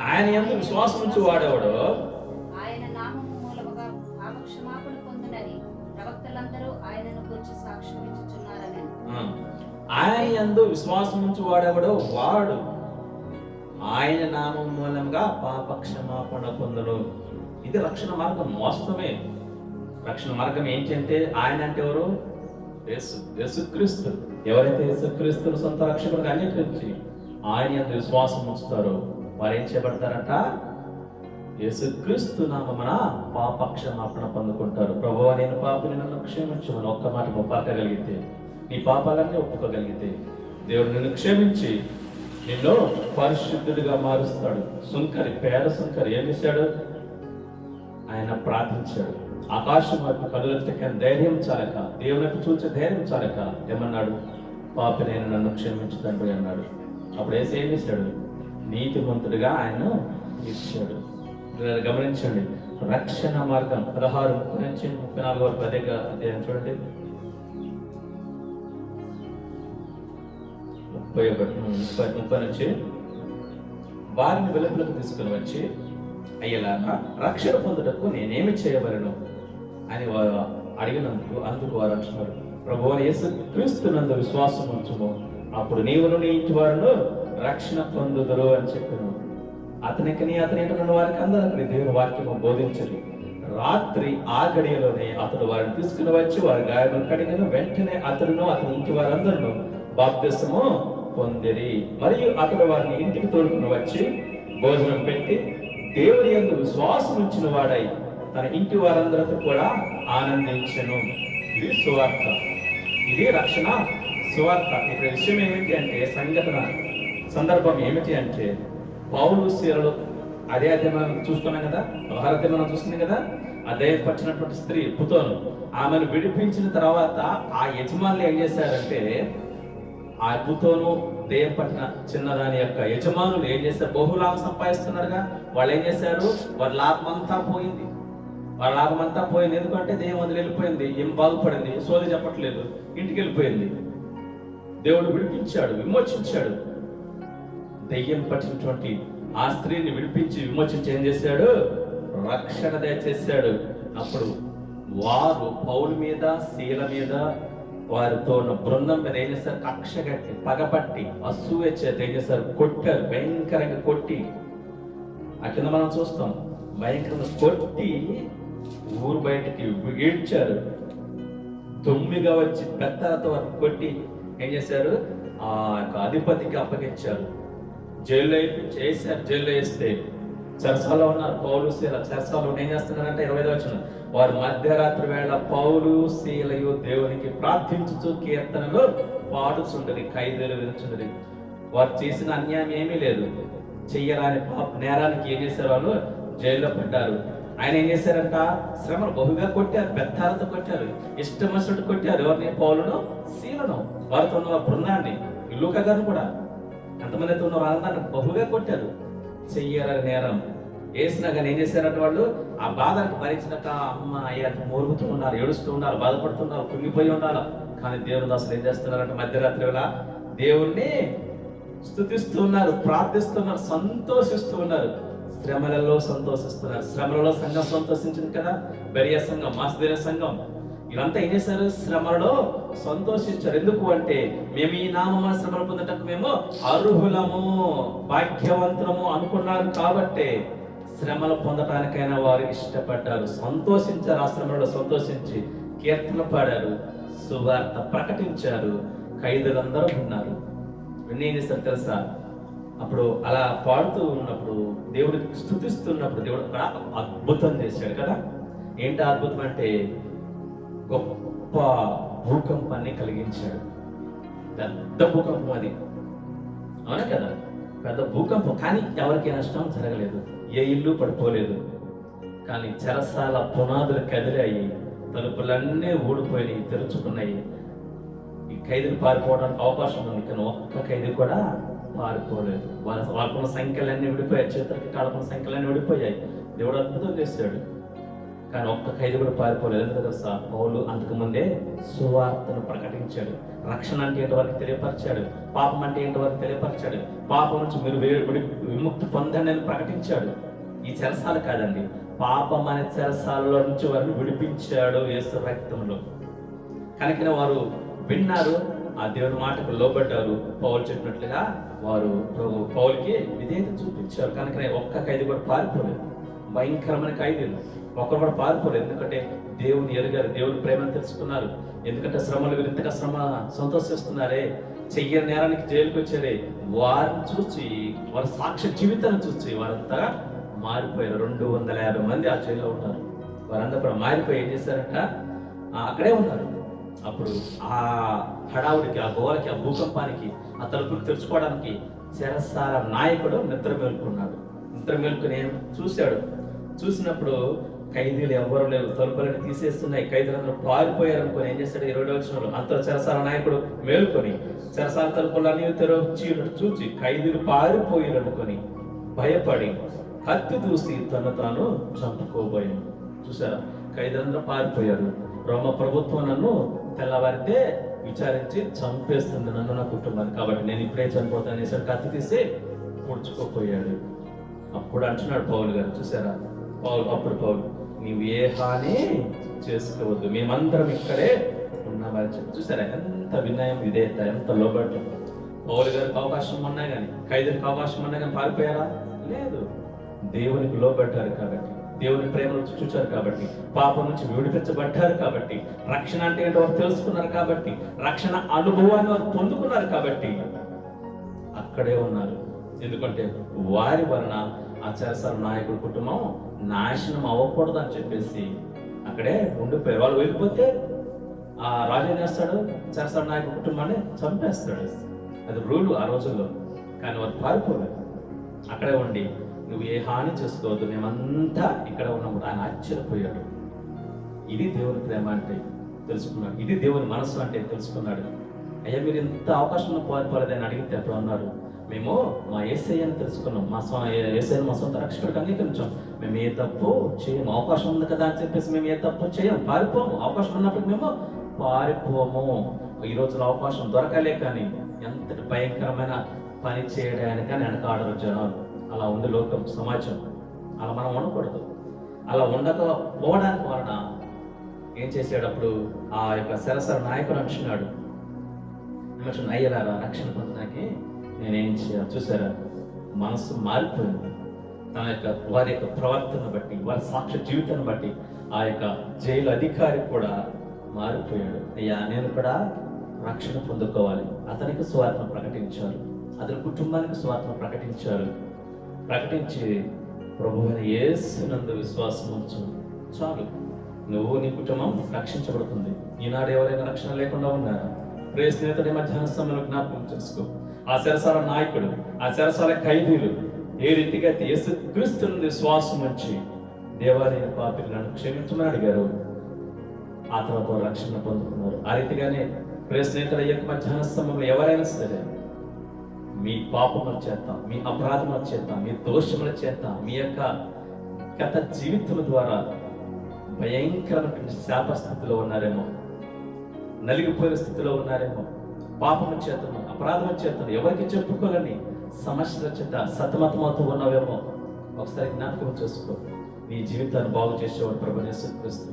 ఆయన యందు విశ్వాసం ఉంచి వాడేవాడు ఆయన నామము మూలముగా పాపక్షమాపణ పొందునని ప్రవక్తలందరూ ఆయనను గురించి సాక్ష్యం ఇచ్చుచున్నారని. ఆయన యందు విశ్వాసం ఉంచి వాడేవాడు వాడు ఆయన నామం మూలంగా పాప క్షమాపణ పొందడు. ఇది రక్షణ మార్గం వాస్తవమే. రక్షణ మార్గం ఏంటంటే ఆయన అంటే ఎవరు? యేసుక్రీస్తు. ఎవరైతే యేసుక్రీస్తును సొంత రక్షకుడిగా అంగీకరించి ఆయన యందు విశ్వాసం ఉంచుతారో వారు ఏం చేయబడతారంట? యేసుక్రీస్తు నామమున పాప క్షమాపణ పొందుకుంటారు. ప్రభువా నేను పాపిని, నన్ను క్షమించమని ఒక్క మాట పలకగలిగితే, నీ పాపాలన్నీ ఒప్పుకోగలిగితే దేవుడు నిన్ను క్షమించి నిన్ను పరిశుద్ధుడిగా మారుస్తాడు. సుంకరి, పేద సుంకరి ఏం చేశాడు? ఆయన ప్రార్థించాడు. ఆకాశం వైపు కదులెత్తక ధైర్యం చాలక, దేవునికి చూచే ధైర్యం చాలక ఏమన్నాడు? పాపినైన నన్ను క్షమించు తండ్రి అన్నాడు. అప్పుడు ఏసి ఏం చేశాడు? నీతిమంతుడిగా ఆయన ఇచ్చాడు. గమనించండి, రక్షణ మార్గం 16 నుంచి 34 వరకు అధ్యాయం చూడండి. 30 నుంచి వారిని వెలుపలకు తీసుకుని వచ్చి, అయ్యేలాగా రక్షణ పొందుటకు నేనేమి చేయవలను అని వారు అడిగినందుకు అందుకు వారు అంటున్నారు, ప్రభువైన యేసుక్రీస్తునందు విశ్వాసం ఉంచుము, అప్పుడు నీవును నీ ఇంటి వారును రక్షణ పొందుదురు అని చెప్పాను. అతని ఇంటి వారికి అందరికీ దేవుని వాక్యము బోధించదు. రాత్రి ఆ గడియలోనే అతడు వారిని తీసుకుని వచ్చి వారి గాయములు కడిగిన వెంటనే అతడును అతని ఇంటి వారందరూ బాప్తిసము పొందిరి. మరియు అతడు వారిని ఇంటికి తోడుకుని వచ్చి భోజనం పెట్టి దేవుని యందు విశ్వాసం ఉంచిన వాడై తన ఇంటి వారందరితో కూడా ఆనందించెను. ఇది సువార్త, ఇది రక్షణ సువార్త. ఇక్కడ విషయం ఏమిటి అంటే, సందర్భం ఏమిటి అంటే, పౌలు శీలలు అదే మనం చూస్తున్నాం కదా, వ్యవహారத்தை మనం చూస్తున్నాం కదా, అదే పట్టినటువంటి స్త్రీ పుతోను, ఆమెను విడిపించిన తర్వాత ఆ యజమానులు ఏం చేశారంటే, ఆ పుతోను దెయ్యం పట్టిన చిన్నదాని యొక్క యజమానులు ఏం చేశారు? బహులాభం సంపాదిస్తున్నారుగా. వాళ్ళు ఏం చేశారు? వారి లాభం అంతా పోయింది. వాళ్ళ లాభం అంతా పోయింది. ఎందుకంటే దెయ్యం వదిలి వెళ్ళిపోయింది, ఏం బాగుపడింది, సోది చెప్పట్లేదు, ఇంటికి వెళ్ళిపోయింది. దేవుడు విడిపించాడు, విమోచించాడు. దెయ్యం పట్టినటువంటి ఆ స్త్రీని విడిపించి విమోచించి ఏం చేశాడు? రక్షణ దయచేశాడు. అప్పుడు వారు పౌలు మీద, శీల మీద, వారితో ఉన్న బృందం మీద ఏం చేస్తారు? కక్ష కట్టి, పగపట్టి, అసూయ చేత ఏం చేస్తారు? కొట్టారు, భయంకరంగా కొట్టి. ఆ కింద మనం చూస్తాం, భయంకరంగా కొట్టి ఊరు బయటికి ఈడ్చారు. దొమ్మిగా వచ్చి పెద్దలతో కొట్టి ఏం చేశారు? ఆ యొక్క అధిపతికి అప్పగించారు. జైల్లో వేసారు. జైల్లో వేస్తే చెరసాలలో ఉన్నారు పౌలు శీల. చెరసాలలో ఏం చేస్తున్నారంటే 25వ వచనం, వారు మధ్యరాత్రి వేళ పౌలు శీలయు దేవునికి ప్రార్థించుచు కీర్తనలు పాడుచుండరి, ఖైదీలు వినుచుండరి. వారు చేసిన అన్యాయం ఏమీ లేదు, చెయ్యరాని నేరానికి ఏం చేశారు? వాళ్ళు జైల్లో పడ్డారు. ఆయన ఏం చేశారంట? శ్రమను బహుగా కొట్టారు, బెత్తాలతో కొట్టారు, ఇష్టం వచ్చినట్టు కొట్టారు. ఎవరిని? పౌలును, శీలను, వారితో ఉన్న బృందాన్ని, లూకా గారిని కూడా, ఎంతమంది అయితే ఉన్న వాళ్ళందరినీ బహుగా కొట్టారు. చెయ్యరాని నేరం వేసినా కానీ ఏం చేశారంటే వాళ్ళు ఆ బాధకు భరించినాక అమ్మ అయ్యా మూరుగుతూ ఉన్నారు, ఏడుస్తూ ఉన్నారు, బాధపడుతున్నారు, కుంగిపోయి ఉన్నారు. కానీ దేవుని అసలు ఏం చేస్తున్నారంటే మధ్యరాత్రి వేళ దేవుణ్ణి స్తుతిస్తూ ఉన్నారు, ప్రార్థిస్తున్నారు, సంతోషిస్తూ ఉన్నారు. శ్రమలలో సంతోషిస్తున్నారు. శ్రమలలో సంఘం సంతోషించింది కదా, బెరియా సంఘం, మాస్దేన సంఘం, ఇదంతా ఏం చేశారు? శ్రమలలో సంతోషించారు. ఎందుకు అంటే, మేము ఈ నామమున శ్రమలు పొందటకు మేము అర్హులము, భాగ్యవంతులము అనుకున్నారు. కాబట్టి శ్రమలు పొందటానికైనా వారు ఇష్టపడ్డారు, సంతోషించారు. ఆ శ్రమలలో సంతోషించి కీర్తన పాడారు, సువార్త ప్రకటించారు. ఖైదీలందరూ ఉన్నారు. ఏం చేస్తారు తెలుసా? అప్పుడు అలా పాడుతూ ఉన్నప్పుడు, దేవుడికి స్తుతిస్తున్నప్పుడు దేవుడు అక్కడ అద్భుతం చేశాడు కదా. ఏంటి అద్భుతం అంటే, గొప్ప భూకంపాన్ని కలిగించాడు. పెద్ద భూకంపం అది, అవునా కదా? పెద్ద భూకంపం. కానీ ఎవరికి నష్టం జరగలేదు, ఏ ఇల్లు పడిపోలేదు. కానీ చెరసాల పునాదులు కదిలాయి, తలుపులన్నీ ఊడిపోయినాయి, తెరుచుకున్నాయి. ఈ ఖైదీలు పారిపోవడానికి అవకాశం ఉంది, కానీ ఒక్క ఖైదీ కూడా పారిపోలేదు. వాళ్ళకున్న సంఖ్యలన్నీ విడిపోయాయి, చేతులకి కాళ్ళకున్న సంఖ్యలన్నీ విడిపోయాయి. దేవుడు అద్భుతం చేశాడు. కానీ ఒక్క ఖైదీ కూడా పారిపోలేదు. ఎందుకు తెలుసా? పౌలు అంతకుముందే సువార్తను ప్రకటించాడు. రక్షణ అంటే ఏంటో వారికి తెలియపరిచాడు. పాపం అంటే ఏంటో వారికి తెలియపరిచాడు. పాపం నుంచి మీరు విముక్తి పొందండి అని ప్రకటించాడు. ఈ చెరసాల కాదండి, పాపం అనే చెరసాలలో నుంచి వారిని విడిపించాడు యేసు రక్తంలో. కనుకనే వారు విన్నారు, ఆ దేవుని మాటకు లోబడ్డారు. పౌలు చెప్పినట్లుగా వారు పౌలుకి విధేయత చూపించారు. కనుకనే ఒక్క ఖైదీ కూడా పారిపోలేదు. భయంకరమైన ఖైదీలు ఒక్కరు కూడా పారిపోలేదు. ఎందుకంటే దేవుని ఎరుగారు, దేవుని ప్రేమను తెలుసుకున్నారు. ఎందుకంటే శ్రమలు వింతగా సంతోషిస్తున్నారే, చెయ్యని నేరానికి జైలుకి వచ్చారే, వారిని చూసి వారి సాక్ష్య జీవితాన్ని చూసి వారంతా మారిపోయారు. 250 మంది ఆ జైల్లో ఉన్నారు. వారంతా కూడా మారిపోయి ఏం చేశారంట, అక్కడే ఉన్నారు. అప్పుడు ఆ హడావుడికి, ఆ గోలకి, ఆ భూకంపానికి, ఆ తలుపులు తెరుచుకోవడానికి చెరసాల నాయకుడు నిద్ర మేల్కొన్నాడు. నిద్ర మేల్కొని చూశాడు. చూసినప్పుడు ఖైదీలు ఎవరు లేరు, తలుపులను తీసేస్తున్నాయి, ఖైదీలందరూ పారిపోయారు అనుకుని ఏం చేశాడు? 20వ వచనంలో, అంత చెరసాల నాయకుడు మేలుకొని చెరసాల తలుపులన్నీ తెరచినట్టు చూచి ఖైదీలు పారిపోయారు అనుకొని భయపడి కత్తి దూసి తను తాను చంపుకోబోయాడు. చూసారా? ఖైదీలందరూ పారిపోయారు. రోమ ప్రభుత్వం నన్ను తెల్లవారితే విచారించి చంపేస్తుంది, నన్ను, నా కుటుంబాన్ని. కాబట్టి నేను ఇప్పుడే చనిపోతాను అనేసి కత్తి తీసి పొడుచుకోపోయాడు. అప్పుడు అంటున్నాడు పౌలు గారు, చూసారా? అప్పుడు పౌలు, నీవు ఏ హాని చేసుకోవద్దు, మేమందరం ఇక్కడే ఉన్నామని చెప్పి. చూసారా? ఎంత వినయం, విధేయత, ఎంత లోబడ్డం. పౌలు గారికి అవకాశం ఉన్నా కానీ, ఖైదీలకు అవకాశం ఉన్నా కానీ పారిపోయారా? లేదు. దేవునికి లోబడ్డారు కాబట్టి, దేవుని ప్రేమను చూచారు కాబట్టి, పాపం నుంచి విడిపించబడ్డారు కాబట్టి, రక్షణ అంటే ఏంటో వారు తెలుసుకున్నారు కాబట్టి, రక్షణ అనుభవాన్ని వారు పొందుకున్నారు కాబట్టి అక్కడే ఉన్నారు. ఎందుకంటే వారి వలన ఆ చెరసాల నాయకుడి కుటుంబం నాశనం అవ్వకూడదు అని చెప్పేసి అక్కడే ఉండిపోయారు. వాళ్ళు వెళ్ళిపోతే ఆ రాజు ఏం చేస్తాడు? చెరసాల నాయకుడి కుటుంబాన్ని చంపేస్తాడు. అది రూలు ఆ రోజుల్లో. కానీ వారు పారిపోలేదు. అక్కడే ఉండి నువ్వు ఏ హాని చేసుకోవద్దు, మేమంతా ఇక్కడ ఉన్నప్పుడు ఆయన ఆశ్చర్యపోయాడు. ఇది దేవుని ప్రేమ అంటే తెలుసుకున్నాడు. ఇది దేవుని మనస్సు అంటే తెలుసుకున్నాడు. అయ్యా, మీరు ఇంత అవకాశంలో పారిపోలేదని అడిగితే అప్పుడు అన్నారు, మేము మా యేసయ్యని తెలుసుకున్నాం, మా యేసయ్యని మా సొంత రక్షకుడికి అంగీకరించాం, మేము ఏ తప్పు చేయము, అవకాశం ఉంది కదా అని చెప్పేసి మేము ఏ తప్పు చేయం, పారిపోము. అవకాశం ఉన్నప్పుడు మేము పారిపోము. ఈ రోజులో అవకాశం దొరకలే కానీ ఎంతటి భయంకరమైన పని చేయడానికి వెనకాడరు జనాలు. అలా ఉంది లోకం, సమాజం. అలా మనం ఉండకూడదు. అలా ఉండకపోవడానికి వలన ఏం చేసేటప్పుడు ఆ యొక్క సరసర నాయకుడు అంటున్నాడు, అయ్యలారా, రక్షణ పొందడానికి నేనేం చేయాలి? చూసారా? మనసు మారిపోయింది. వారి యొక్క ప్రవర్తన బట్టి, వారి సాక్ష్య జీవితాన్ని బట్టి ఆ యొక్క జైలు అధికారి కూడా మారిపోయాడు. అయ్యా, నేను కూడా రక్షణ పొందుకోవాలి. అతనికి స్వార్థను ప్రకటించారు, అతని కుటుంబానికి స్వార్థను ప్రకటించారు. ప్రకటించి ప్రభువైన యేసునందు విశ్వాసం ఉంచు, చాలు, నువ్వు, నీ కుటుంబం రక్షించబడుతుంది. ఈనాడు ఎవరైనా రక్షణ లేకుండా ఉన్నారా? ప్రియ స్నేహితుడి, మధ్యాహ్న సమయంలో జ్ఞాపకం చేసుకో. ఆ చెరసాల నాయకుడు, ఆ చెరసాల ఖైదీలు ఏ రీతిగా యేసుక్రీస్తు నుండి విశ్వాసం ఉంచి, దేవా, నేను పాపిని, నన్ను క్షమించమని అడిగారు. ఆ తర్వాత రక్షణ పొందుకున్నారు. ఆ రీతిగానే ప్రియ స్నేహితుల యొక్క మధ్యాహ్న సమయంలో ఎవరైనా సరే మీ పాపముల చేత, మీ అపరాధముల చేత, మీ దోషముల చేత, మీ యొక్క గత జీవితం ద్వారా భయంకరమైన శాప స్థితిలో ఉన్నారేమో, నలిగిపోయిన స్థితిలో ఉన్నారేమో, పాపము చేతను, అపరాధం చేతను ఎవరికి చెప్పుకోలేని సమస్యల చేత సతమతమవుతూ ఉన్నావేమో. ఒకసారి జ్ఞాపకం చేసుకో. నీ జీవితాన్ని బాగు చేసేవాడు ప్రభువైన యేసుక్రీస్తు,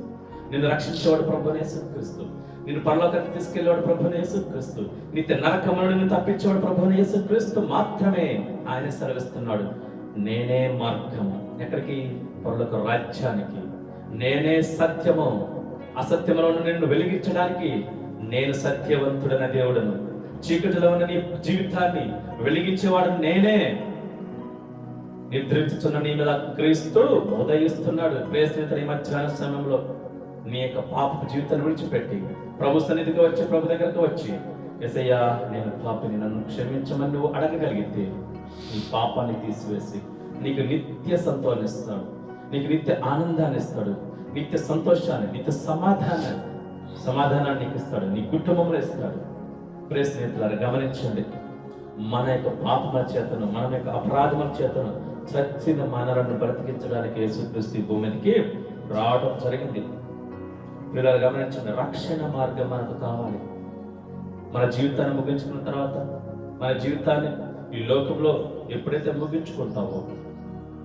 నిన్ను రక్షించేవాడు ప్రభువైన యేసుక్రీస్తు, నిన్ను పరలోకానికి తీసుకెళ్లేవాడు ప్రభువైన యేసుక్రీస్తు, నిత్య నరకముల నుండి తప్పించేవాడు ప్రభువైన యేసుక్రీస్తు మాత్రమే. ఆయన సెలవిస్తున్నాడు, నేనే మార్గము, ఎక్కడికి? పరలోక రాజ్యానికి. నేనే సత్యము, అసత్యములో నిన్ను వెలిగించడానికి నేను సత్యవంతుడైన దేవుడను. చీకటిలో ఉన్న నీ జీవితాన్ని వెలిగించేవాడు నేనే. నిద్రించుతున్న నీ మీద క్రీస్తు ఉదయిస్తున్నాడు. ప్రేస్నేతని మధ్యాహ్న సమయంలో నీ యొక్క పాపపు జీవితాన్ని విడిచిపెట్టి ప్రభు సన్నిధికి వచ్చి, ప్రభు దగ్గరకు వచ్చి, యేసయ్యా, నేను పాపిని, నన్ను క్షమించమని నువ్వు అడగగలిగితే నీ పాపాన్ని తీసివేసి నీకు నిత్య సంతోషాన్ని ఇస్తాడు, నీకు నిత్య ఆనందాన్ని ఇస్తాడు, నిత్య సంతోషాన్ని, నిత్య సమాధానాన్ని నీకు ఇస్తాడు, నీ కుటుంబంలో ఇస్తాడు. ప్రియ స్నేహితులారా, గమనించండి. మన యొక్క పాపముల చేతను, మన యొక్క అపరాధముల చేతను చచ్చిన మనలను బ్రతికించడానికి యేసుక్రీస్తు భూమి మీదకి రావడం జరిగింది. పిల్లలు గమనించండి, రక్షణ మార్గం మనకు కావాలి. మన జీవితాన్ని ముగించుకున్న తర్వాత, మన జీవితాన్ని ఈ లోకంలో ఎప్పుడైతే ముగించుకుంటామో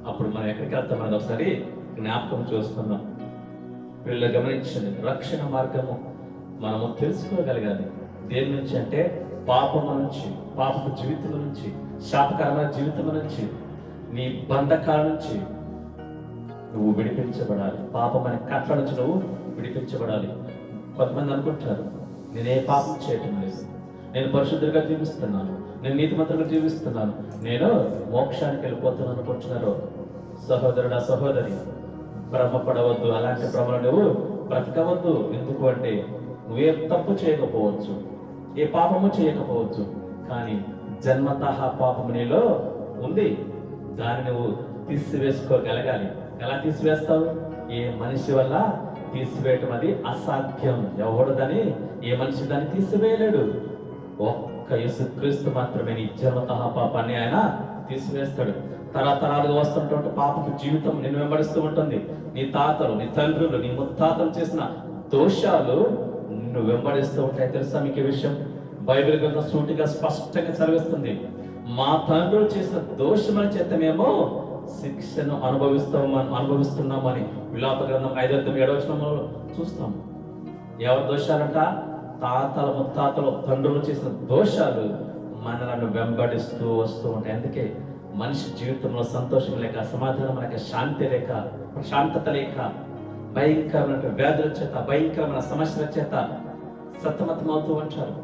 అప్పుడు మనం ఎక్కడికి వెళ్తాం అనేది ఒకసారి జ్ఞాపకం చేసుకుందాం. పిల్లలు గమనించండి, రక్షణ మార్గము మనము తెలుసుకోగలగాలి. దేని నుంచి అంటే పాపము నుంచి, పాపపు జీవితం నుంచి, శాపకరమైన జీవితం నుంచి, నీ బంధకాల నుంచి నువ్వు విడిపించబడాలి. పాపం అనే కట్ల నుంచి నువ్వు విడిపించబడాలి. కొంతమంది అనుకుంటారు, నేనే పాపం చేయటం లేదు, నేను పరిశుద్ధంగా జీవిస్తున్నాను, నేను నీతిమంతులుగా జీవిస్తున్నాను, నేను మోక్షానికి వెళ్ళిపోతున్నాను అనుకుంటున్నారు. సహోదరుడా, సహోదరి, భ్రమపడవద్దు. అలాంటి భ్రమలు నువ్వు బ్రతకవద్దు. ఎందుకు అంటే నువ్వే తప్పు చేయకపోవచ్చు, ఏ పాపము చేయకపోవచ్చు, కానీ జన్మతః పాపము నీలో ఉంది. దాన్ని నువ్వు తీసివేసుకోగలగాలి. ఎలా తీసివేస్తావు? ఏ మనిషి వల్ల తీసివేయటం అది అసాధ్యం. ఎవడు దాన్ని, ఏ మనిషి దాన్ని తీసివేయలేడు. ఒక్క యేసుక్రీస్తు మాత్రమే నీ జన్మతః పాపాన్ని ఆయన తీసివేస్తాడు. తరతరాలుగా వస్తుంటే పాపపు జీవితం నిన్ను వెంబడిస్తూ ఉంటుంది. నీ తాతలు, నీ తండ్రులు, నీ ముత్తాతలు చేసిన దోషాలు నిన్ను వెంబడిస్తూ ఉంటాయి. తెలుసా మీకు ఈ విషయం? బైబిల్ గ్రంథం సూటిగా స్పష్టంగా చదివిస్తుంది. మా తండ్రులు చేసిన దోషముల చేత మేము శిక్షను అనుభవిస్తున్నామని విలాప గ్రంథం 5:7 చూస్తాం. ఎవరి దోషాలంట? తాతల ముత్తాతలు తండ్రులు చేసిన దోషాలు మనలను వెంబడిస్తూ వస్తూ ఉంటాయి. అందుకే మనిషి జీవితంలో సంతోషం లేక, సమాధానం లేక, శాంతి లేక, ప్రశాంతత లేక, భయంకరమైన వ్యాధుల చేత, భయంకరమైన సమస్యల చేత సతమతమవుతూ ఉంటారు.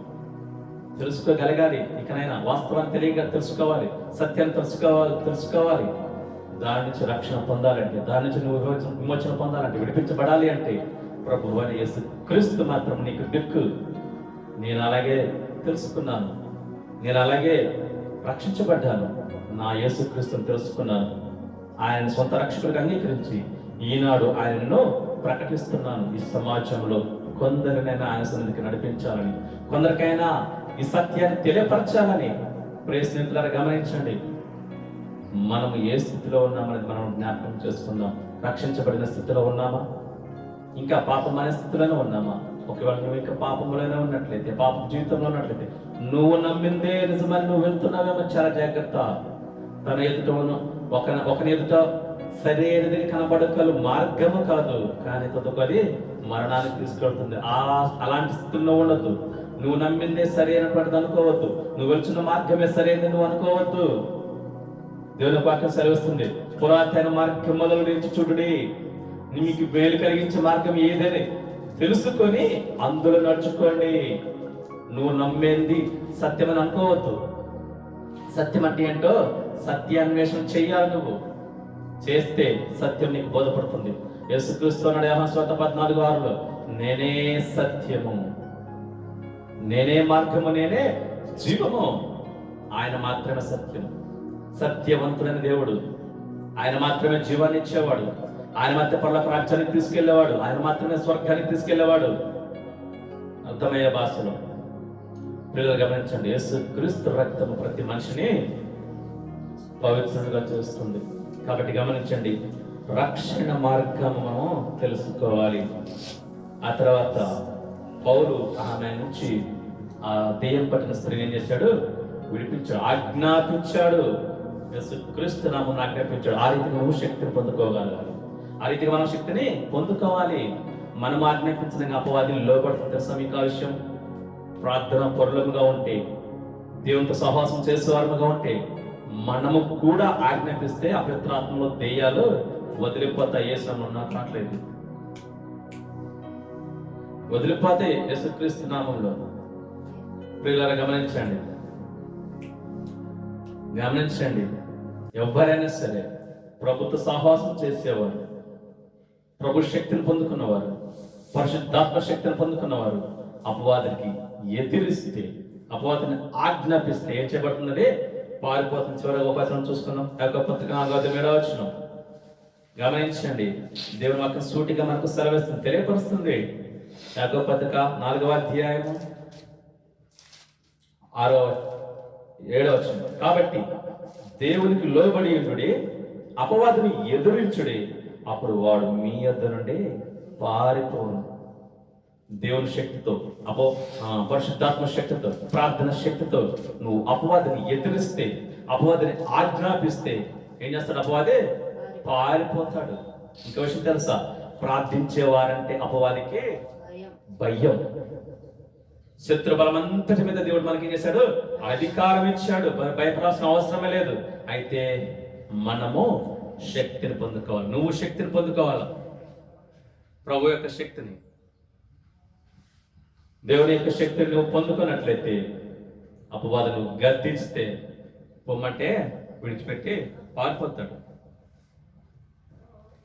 తెలుసుకోగలగాలి. ఇకనైనా వాస్తవాన్ని తెలుసుకోవాలి, సత్యాన్ని తెలుసుకోవాలి. దాని నుంచి రక్షణ పొందాలంటే, దాని నుంచి నువ్వు విమోచన పొందాలంటే, విడిపించబడాలి అంటే ప్రభువు అని యేసుక్రీస్తు మాత్రం నీకు దిక్కు. నేను అలాగే తెలుసుకున్నాను, నేను అలాగే రక్షించబడ్డాను. నా యేసుక్రీస్తుని తెలుసుకున్నాను, ఆయన సొంత రక్షకుడిగా అంగీకరించి ఈనాడు ఆయనను ప్రకటిస్తున్నాను. ఈ సమాజంలో కొందరినైనా ఆయన సన్నిధికి నడిపించాలని, కొందరికైనా ఈ సత్యాన్ని తెలియపరచాలని. ప్రియ స్నేహితులారా, గమనించండి, మనం ఏ స్థితిలో ఉన్నామనేది మనం జ్ఞాపకం చేసుకుందాం. రక్షించబడిన స్థితిలో ఉన్నామా? ఇంకా పాపమైన స్థితిలోనే ఉన్నామా? ఒకవేళ నువ్వు ఇంకా పాపంలోనే ఉన్నట్లయితే, పాప జీవితంలో ఉన్నట్లయితే, నువ్వు నమ్మిందే నిజమని నువ్వు వెళ్తున్నావేమో చాలా జాగ్రత్త. తన ఎదుట ఒకని ఎదుట సరైనది కనబడగల మార్గము కాదు, కానీ తదుపరి మరణానికి తీసుకెళ్తుంది. అలాంటి స్థితిలో ఉండద్దు. నువ్వు నమ్మిందే సరైనటువంటిది అనుకోవద్దు, నువ్వు వెళ్తున్న మార్గమే సరైనది నువ్వు అనుకోవద్దు. దేవుని వాక్యం సెలవిస్తుంది, పురాతన మార్గములను నుంచి చూడుడి, మీకు మేలు కలిగించే మార్గం ఏదని తెలుసుకొని అందులో నడుచుకోండి. నువ్వు నమ్మేంది సత్యమని అనుకోవద్దు. సత్యం అంటే ఏంటో సత్యాన్వేషణ చెయ్యాలి. నువ్వు చేస్తే సత్యం నీకు బోధపడుతుంది. యేసుక్రీస్తు అన్నాడు యోహాను సువార్త 14:6, నేనే సత్యము, నేనే మార్గము, నేనే జీవము. ఆయన మాత్రమే సత్యము, సత్యవంతుడైన దేవుడు. ఆయన మాత్రమే జీవాన్ని ఇచ్చేవాడు, ఆయన మాత్రమే పరలోక రాజ్యానికి తీసుకెళ్లేవాడు, ఆయన మాత్రమే స్వర్గానికి తీసుకెళ్లేవాడు. అర్థమయ్యే భాషలో పిల్లలు గమనించండి, యేసుక్రీస్తు రక్తము ప్రతి మనిషిని పవిత్రంగా చేస్తుంది. కాబట్టి గమనించండి, రక్షణ మార్గము మనం తెలుసుకోవాలి. ఆ తర్వాత పౌలు ఆమె నుంచి ఆ దెయ్యం పట్టిన స్త్రీని ఏం చేశాడు? విడిపించాడు, ఆజ్ఞాపించాడు. యేసుక్రీస్తు నామమున ఆజ్ఞాపించాడు. ఆ రీతిగా నువ్వు శక్తిని పొందుకోగలగాలి, ఆ రీతిగా మనం శక్తిని పొందుకోవాలి. మనం ఆజ్ఞాపించిన అపవాదిని లోపడుతుంది. తెలుసా మీకు ఆ విషయం? ప్రార్థన పరులుగా ఉంటే, దేవునితో సహవాసం చేసేవారుగా ఉంటే, మనము కూడా ఆజ్ఞాపిస్తే అపవిత్రాత్మలో దెయ్యాలు వదిలిపోతాయి. యేసునామమున ఉన్నట్లేదు, వదిలిపోతాయి యేసుక్రీస్తు నామములో. ప్రియులారా, గమనించండి, ఎవరైనా సరే ప్రభుత్వ సహవాసం చేసేవారు, ప్రభు శక్తిని పొందుకున్నవారు, పరిశుద్ధాత్మ శక్తిని పొందుకున్నవారు అపవాదికి ఎదిరిస్తే, అపవాదిని ఆజ్ఞాపిస్తే ఏం చేయబడుతున్నది? పారిపోతుంది. చివరిగా ఉపాసన చూసుకున్నాం. పత్రిక 4:7. గమనించండి, దేవుని వాక్యం సూటిగా మనకు సెలవిస్తుంది, తెలియపరుస్తుంది. పత్రిక 4వ అధ్యాయము 6వ 7వ వచనం. కాబట్టి దేవునికి లోబడి ఉండుడి, అపవాదిని ఎదురించుడి, అప్పుడు వాడు మీ యొద్ద నుండి పారిపోను. దేవుని శక్తితో పరిశుద్ధాత్మ శక్తితో, ప్రార్థన శక్తితో నువ్వు అపవాదిని ఎదిరిస్తే, అపవాదిని ఆజ్ఞాపిస్తే ఏం చేస్తాడు? అపవాది పారిపోతాడు. ఇంకో విషయం తెలుసా? ప్రార్థించేవారంటే అపవాదికి భయం. శత్రు బలమంతటి మీద దేవుడు మనకి ఏం చేశాడు? అధికారం ఇచ్చాడు. భయపడాల్సిన అవసరమే లేదు. అయితే మనము శక్తిని పొందుకోవాలి. నువ్వు శక్తిని పొందుకోవాలి, ప్రభు యొక్క శక్తిని, దేవుని యొక్క శక్తిని నువ్వు పొందుకున్నట్లయితే అపవాదులు గద్దిస్తే పొమ్మంటే విడిచిపెట్టి పారిపోతాడు.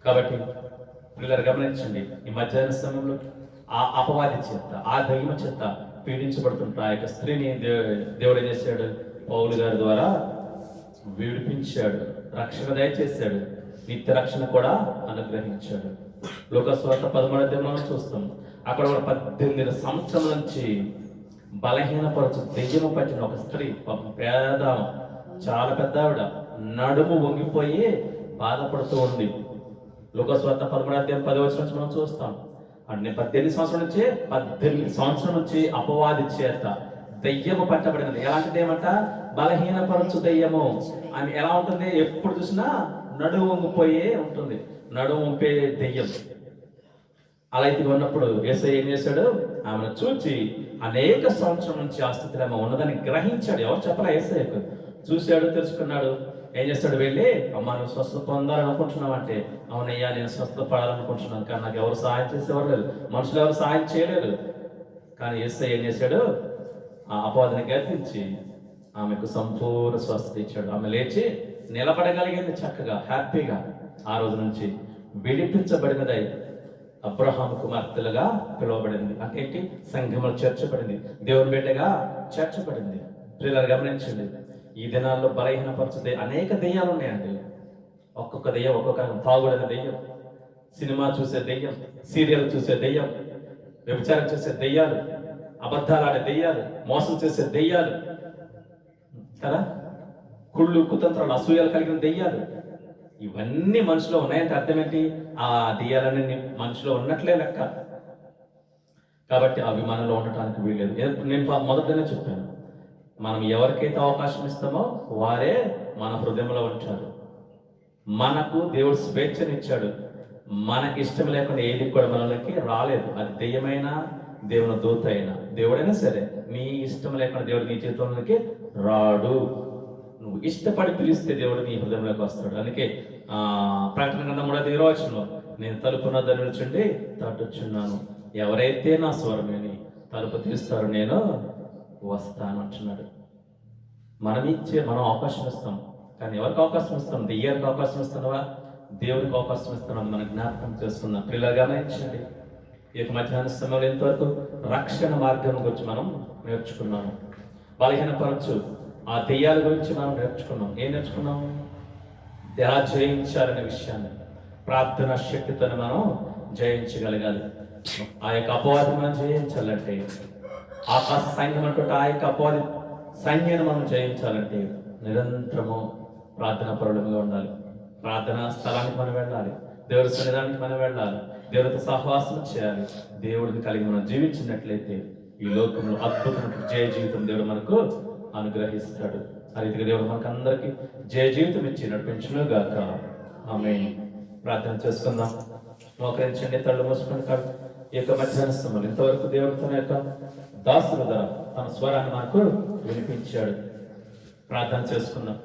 కాబట్టి పిల్లలు గమనించండి, ఈ మధ్యాహ్న సమయంలో ఆ అపవాది చేత, ఆ దయ్యం చేత పీడించబడుతుంటా ఆ యొక్క స్త్రీని దేవుడు ఏం చేశాడు? పౌలు గారి ద్వారా విడిపించాడు, రక్షణ దయచేశాడు, నిత్య రక్షణ కూడా అనుగ్రహించాడు. లోకస్వార్త 13వ అధ్యాయంలో చూస్తాం. అక్కడ 18 సంవత్సరాల నుంచి బలహీనపరచు దెయ్యము పట్టిన ఒక స్త్రీ, పేద, చాలా పెద్ద ఆవిడ, నడుము వంగిపోయి బాధపడుతూ ఉంది. లోకస్వార్త 13వ అధ్యాయం 10వ వచనం నుంచి మనం చూస్తాం. అంటే 18 సంవత్సరాల నుంచి అపవాది చేత దెయ్యము పట్టబడినది. ఎలాంటి దెయ్యమంట? బలహీనపరచు దెయ్యము అని. ఎలా ఉంటుంది? ఎప్పుడు చూసినా నడుము వంగిపోయే ఉంటుంది, నడుము వంపే దెయ్యం. అలా అయితే ఉన్నప్పుడు యేసయ్య ఏం చేశాడు? ఆమెను చూచి అనేక సంవత్సరం నుంచి ఆ స్థితిలో ఆమె ఉన్నదని గ్రహించాడు. ఎవరు చెప్పలే, యేసయ్యకు. చూశాడు, తెలుసుకున్నాడు. ఏం చేస్తాడు? వెళ్ళి, అమ్మ నువ్వు స్వస్థత పొందాలనుకుంటున్నావు అంటే, అవునయ్యా నేను స్వస్థత పడాలనుకుంటున్నాను, కానీ నాకు ఎవరు సహాయం చేసేవారు లేదు, మనుషులు ఎవరు సహాయం చేయలేరు. కానీ యేసయ్య ఏం చేశాడు? ఆ అపవాదిని గర్తించి ఆమెకు సంపూర్ణ స్వస్థత ఇచ్చాడు. ఆమె లేచి నిలబడగలిగింది చక్కగా, హ్యాపీగా. ఆ రోజు నుంచి విడిపించబడినదై అబ్రహాము కుమార్తెలుగా పిలువబడింది. అంటే ఏంటి? సంఘములు చేర్చబడింది, దేవుని బిడ్డగా చేర్చబడింది. పిల్లలు గమనించండి, ఈ దినాల్లో బలహీనపరచే అనేక దెయ్యాలు ఉన్నాయండి. ఒక్కొక్క దెయ్యం ఒక్కొక్క తాగుడైన దెయ్యం, సినిమా చూసే దెయ్యం, సీరియల్ చూసే దెయ్యం, వ్యభిచారం చేసే దెయ్యాలు, అబద్ధాలు ఆడే దెయ్యాలు, మోసం చేసే దెయ్యాలు కదా, కుళ్ళు కుతంత్రాలు అసూయలు కలిగిన దెయ్యాలు. ఇవన్నీ మనిషిలో ఉన్నాయంటే అర్థం ఏంటి? ఆ దెయ్యాలన్నీ మనిషిలో ఉన్నట్లే లెక్క. కాబట్టి అవి మనలో ఉండటానికి వీల్లేదు. నేను మొదటనే చెప్పాను, మనం ఎవరికైతే అవకాశం ఇస్తామో వారే మన హృదయంలో ఉంటారు. మనకు దేవుడు స్వేచ్ఛనిచ్చాడు. మనకి ఇష్టం లేకుండా ఏది కూడా మనలోకి రాలేదు. అది దెయ్యమైనా, దేవుని దూత అయినా, దేవుడైనా సరే, నీ ఇష్టం లేకుండా దేవుడు నీ జీవితంలోకి రాడు. నువ్వు ఇష్టపడి పిలిస్తే దేవుడు నీ హృదయంలోకి వస్తాడు. అందుకే ప్రకటన గ్రంథం 3వ వచనంలో, నేను తలుపు వద్ద నిలుచుండి తట్టుచున్నాను, ఎవరైతే నా స్వరం విని తలుపు తీస్తారో నేను వస్తాను అంటున్నాడు. మనం అవకాశం ఇస్తాం, కానీ ఎవరికి అవకాశం ఇస్తాం? దెయ్యానికి అవకాశం ఇస్తున్నావా? దేవునికి అవకాశం ఇస్తున్నాం. మనం జ్ఞాపకం చేసుకున్నాం. పిల్లలుగానే ఇచ్చండి. ఈ మధ్యాహ్న సమయంలో ఎంతవరకు రక్షణ మార్గం గురించి మనం నేర్చుకున్నాము. బలహీనపరచు ఆ దెయ్యాల గురించి మనం నేర్చుకున్నాం. ఏం నేర్చుకున్నాం? ఎలా జయించాలనే విషయాన్ని, ప్రార్థన శక్తితో మనం జయించగలగాలి. ఆ యొక్క అపవాది మనం జయించాలంటే, ఆకాశ సైన్యం అంటుంటే ఆ యొక్క అపవాది సైన్యాన్ని మనం జయించాలంటే నిరంతరము ప్రార్థన పరులుగా ఉండాలి. ప్రార్థనా స్థలానికి మనం వెళ్ళాలి, దేవుడి సన్నిధానికి మనం వెళ్ళాలి, దేవుడితో సహవాసం చేయాలి. దేవుడిని కలిగి మనం జీవించినట్లయితే ఈ లోకంలో అద్భుతమైన జయ జీవితం దేవుడు మనకు అనుగ్రహిస్తాడు. ఆ రీతిగా దేవుడు మనకు అందరికీ జయ జీవితం ఇచ్చి నడిపించును గాక. ఆమేన్. ప్రార్థన చేసుకుందాం. మోకరించండి, తళ్ళు మూసుకొని కాదు. ఈ యొక్క మధ్యాహ్న సమయంలో ఇంతవరకు దేవుడు తన యొక్క దాసుల ద్వారా తన స్వరాన్ని మనకు వినిపించాడు. ప్రార్థన చేసుకుందాం.